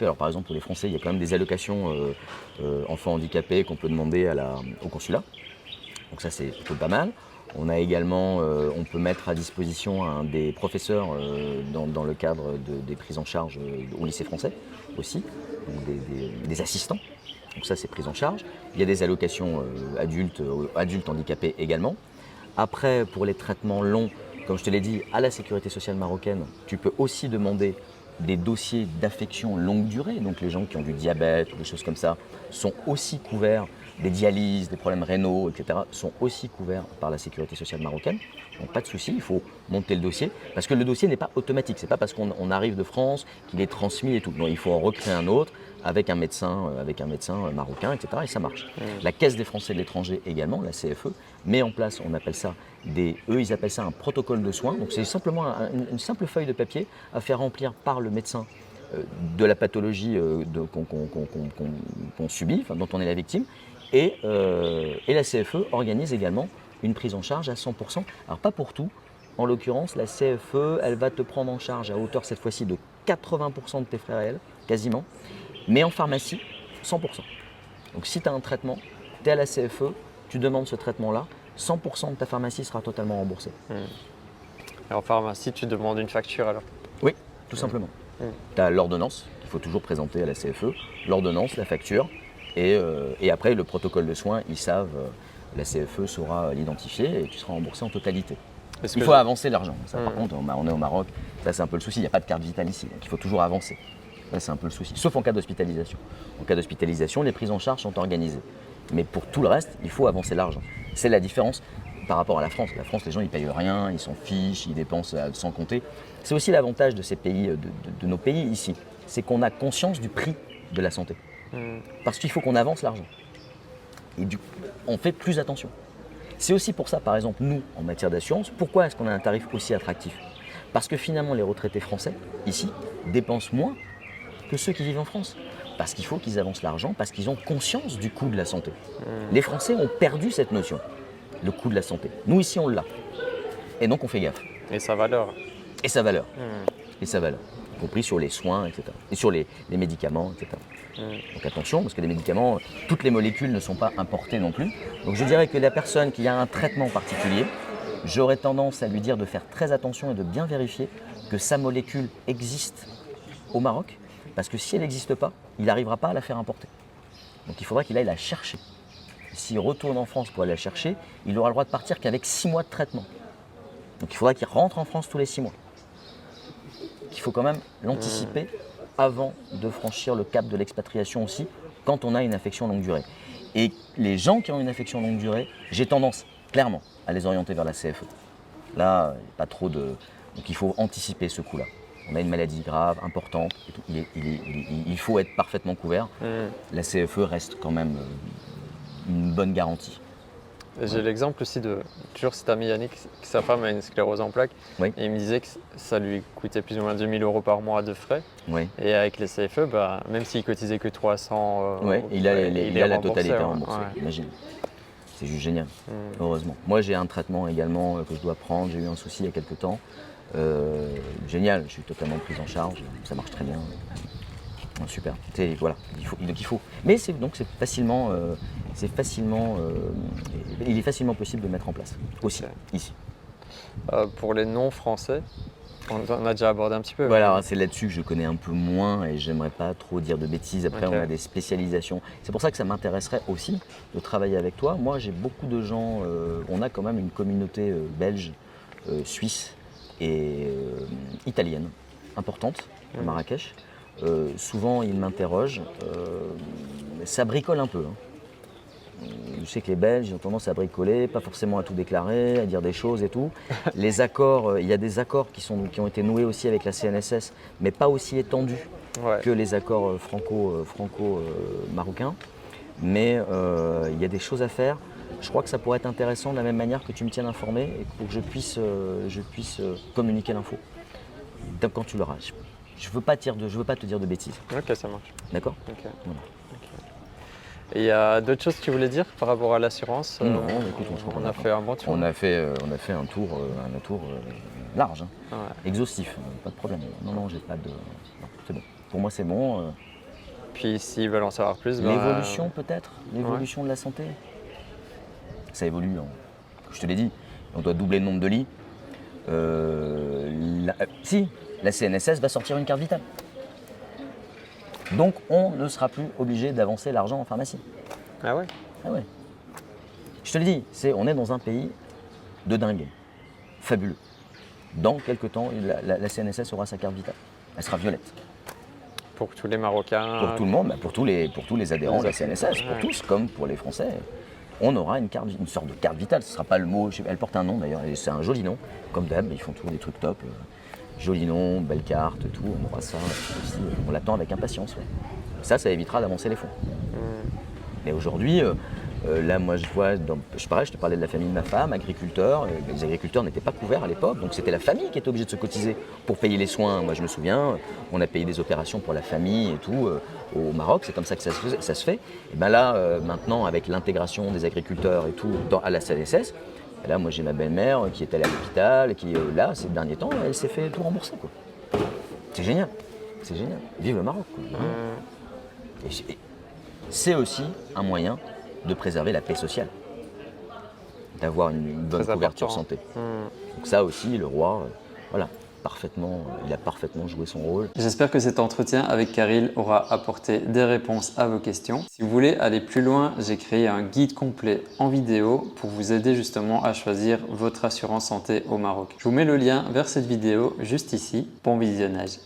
[SPEAKER 1] Alors, par exemple, pour les Français, il y a quand même des allocations enfants handicapés qu'on peut demander au consulat. Donc ça, c'est plutôt pas mal. On a également, on peut mettre à disposition des professeurs dans le cadre des prises en charge au lycée français aussi, donc des assistants. Donc ça, c'est prise en charge. Il y a des allocations adultes handicapés également. Après, pour les traitements longs, comme je te l'ai dit, à la sécurité sociale marocaine, tu peux aussi demander des dossiers d'affection longue durée. Donc les gens qui ont du diabète ou des choses comme ça sont aussi couverts. Des dialyses, des problèmes rénaux, etc. sont aussi couverts par la sécurité sociale marocaine. Donc pas de souci, il faut monter le dossier. Parce que le dossier n'est pas automatique. Ce n'est pas parce qu'on arrive de France qu'il est transmis et tout. Non, il faut en recréer un autre avec un médecin marocain, etc. Et ça marche. La Caisse des Français de l'étranger également, la CFE, met en place, ils appellent ça un protocole de soins. Donc c'est simplement une simple feuille de papier à faire remplir par le médecin de la pathologie qu'on subit, dont on est la victime. Et la CFE organise également une prise en charge à 100%. Alors pas pour tout. En l'occurrence, la CFE, elle va te prendre en charge à hauteur cette fois-ci de 80% de tes frais réels, quasiment. Mais en pharmacie, 100%. Donc si tu as un traitement, tu es à la CFE, tu demandes ce traitement-là, 100% de ta pharmacie sera totalement remboursée.
[SPEAKER 2] Et en pharmacie, tu demandes une facture alors?
[SPEAKER 1] Oui, tout simplement. Tu as l'ordonnance, qu'il faut toujours présenter à la CFE, l'ordonnance, la facture. Et après, le protocole de soins, ils savent, la CFE saura l'identifier et tu seras remboursé en totalité. Il faut avancer l'argent. Ça, par contre, on est au Maroc, ça c'est un peu le souci. Il n'y a pas de carte vitale ici, donc il faut toujours avancer. Ça c'est un peu le souci, sauf en cas d'hospitalisation. En cas d'hospitalisation, les prises en charge sont organisées. Mais pour tout le reste, il faut avancer l'argent. C'est la différence par rapport à la France. La France, les gens, ils payent rien, ils s'en fichent, ils dépensent sans compter. C'est aussi l'avantage de ces pays, de nos pays ici, c'est qu'on a conscience du prix de la santé. Parce qu'il faut qu'on avance l'argent. Et du coup, on fait plus attention. C'est aussi pour ça, par exemple, nous, en matière d'assurance, pourquoi est-ce qu'on a un tarif aussi attractif? Parce que finalement, les retraités français, ici, dépensent moins que ceux qui vivent en France. Parce qu'il faut qu'ils avancent l'argent, parce qu'ils ont conscience du coût de la santé. Les Français ont perdu cette notion, le coût de la santé. Nous, ici, on l'a. Et donc, on fait gaffe.
[SPEAKER 2] Et sa valeur.
[SPEAKER 1] Et sa valeur. Et sa valeur. Y compris sur les soins, etc. Et sur les médicaments, etc. Donc attention, parce que les médicaments, toutes les molécules ne sont pas importées non plus. Donc je dirais que la personne qui a un traitement particulier, j'aurais tendance à lui dire de faire très attention et de bien vérifier que sa molécule existe au Maroc, parce que si elle n'existe pas, il n'arrivera pas à la faire importer. Donc il faudra qu'il aille la chercher. S'il retourne en France pour aller la chercher, il n'aura le droit de partir qu'avec 6 mois de traitement. Donc il faudra qu'il rentre en France tous les 6 mois. Il faut quand même l'anticiper avant de franchir le cap de l'expatriation aussi, quand on a une affection longue durée. Et les gens qui ont une affection longue durée, j'ai tendance clairement à les orienter vers la CFE. Là, il n'y a pas trop de... Donc il faut anticiper ce coup-là. On a une maladie grave, importante, et tout. Il faut être parfaitement couvert. La CFE reste quand même une bonne garantie.
[SPEAKER 2] J'ai l'exemple aussi de toujours cet ami Yannick, que sa femme a une sclérose en plaques.
[SPEAKER 1] Oui.
[SPEAKER 2] Et il me disait que ça lui coûtait plus ou moins 2000 € par mois de frais.
[SPEAKER 1] Oui.
[SPEAKER 2] Et avec les CFE, même s'il cotisait que 300
[SPEAKER 1] il a la totalité remboursée,
[SPEAKER 2] Ouais.
[SPEAKER 1] imagine. C'est juste génial, heureusement. Moi, j'ai un traitement également que je dois prendre. J'ai eu un souci il y a quelques temps. Génial, je suis totalement pris en charge. Ça marche très bien. Super. Voilà, il faut. Mais c'est facilement, il est facilement possible de mettre en place aussi
[SPEAKER 2] Ok.
[SPEAKER 1] ici.
[SPEAKER 2] Pour les non-français, on a déjà abordé un petit peu.
[SPEAKER 1] Voilà, c'est là-dessus que je connais un peu moins et j'aimerais pas trop dire de bêtises. Après,
[SPEAKER 2] Ok.
[SPEAKER 1] on a des spécialisations. C'est pour ça que ça m'intéresserait aussi de travailler avec toi. Moi, j'ai beaucoup de gens. On a quand même une communauté belge, suisse et italienne importante à Marrakech. Souvent, ils m'interrogent. Ça bricole un peu, hein. Je sais que les Belges ont tendance à bricoler, pas forcément à tout déclarer, à dire des choses et tout. Les accords, il y a des accords qui ont été noués aussi avec la CNSS, mais pas aussi étendus
[SPEAKER 2] Ouais.
[SPEAKER 1] que les accords franco-marocains. Mais il y a des choses à faire. Je crois que ça pourrait être intéressant de la même manière que tu me tiennes informé et pour que je puisse communiquer l'info. Donc, quand tu l'auras. Je veux pas te dire de bêtises.
[SPEAKER 2] Ok, ça marche.
[SPEAKER 1] D'accord?
[SPEAKER 2] Ok.
[SPEAKER 1] Voilà.
[SPEAKER 2] Et il y a d'autres choses que tu voulais dire par rapport à l'assurance?
[SPEAKER 1] Non, écoute, je crois qu'on
[SPEAKER 2] on a fait un bon tour.
[SPEAKER 1] On a fait un tour, large, hein,
[SPEAKER 2] Ouais.
[SPEAKER 1] exhaustif, pas de problème. Non, j'ai pas de. Non, c'est bon. Pour moi, c'est bon.
[SPEAKER 2] Puis s'ils veulent en savoir plus,
[SPEAKER 1] L'évolution, peut-être, l'évolution de la santé. Ça évolue, hein. Je te l'ai dit, on doit doubler le nombre de lits. Si, la CNSS va sortir une carte vitale. Donc, on ne sera plus obligé d'avancer l'argent en pharmacie.
[SPEAKER 2] Ah ouais?
[SPEAKER 1] Ah ouais. Je te le dis, on est dans un pays de dingue, fabuleux. Dans quelques temps, la CNSS aura sa carte vitale. Elle sera violette.
[SPEAKER 2] Pour tous les Marocains.
[SPEAKER 1] Pour tout le monde, pour tous les adhérents de la CNSS, pour
[SPEAKER 2] Ouais.
[SPEAKER 1] tous comme pour les Français. On aura une sorte de carte vitale. Ce ne sera pas le mot, elle porte un nom d'ailleurs, et c'est un joli nom. Comme d'hab, ils font toujours des trucs top. Joli nom, belle carte, tout. On aura ça aussi. On l'attend avec impatience. Ouais. Ça évitera d'avancer les fonds. Mais aujourd'hui, là, moi, je vois, je te parlais de la famille de ma femme, agriculteur. Les agriculteurs n'étaient pas couverts à l'époque, donc c'était la famille qui était obligée de se cotiser pour payer les soins. Moi, je me souviens, on a payé des opérations pour la famille et tout au Maroc. C'est comme ça que ça se fait. Et ben là, maintenant, avec l'intégration des agriculteurs et tout à la CNSS, là, moi, j'ai ma belle-mère qui est allée à l'hôpital, qui là, ces derniers temps, elle s'est fait tout rembourser, quoi. C'est génial. C'est génial. Vive le Maroc, quoi. Et c'est aussi un moyen de préserver la paix sociale, d'avoir une bonne
[SPEAKER 2] Très
[SPEAKER 1] couverture
[SPEAKER 2] important.
[SPEAKER 1] santé. Donc ça aussi, le roi, voilà, il a parfaitement joué son rôle.
[SPEAKER 2] J'espère que cet entretien avec Karil aura apporté des réponses à vos questions. Si vous voulez aller plus loin, j'ai créé un guide complet en vidéo pour vous aider justement à choisir votre assurance santé au Maroc. Je vous mets le lien vers cette vidéo juste ici. Bon visionnage.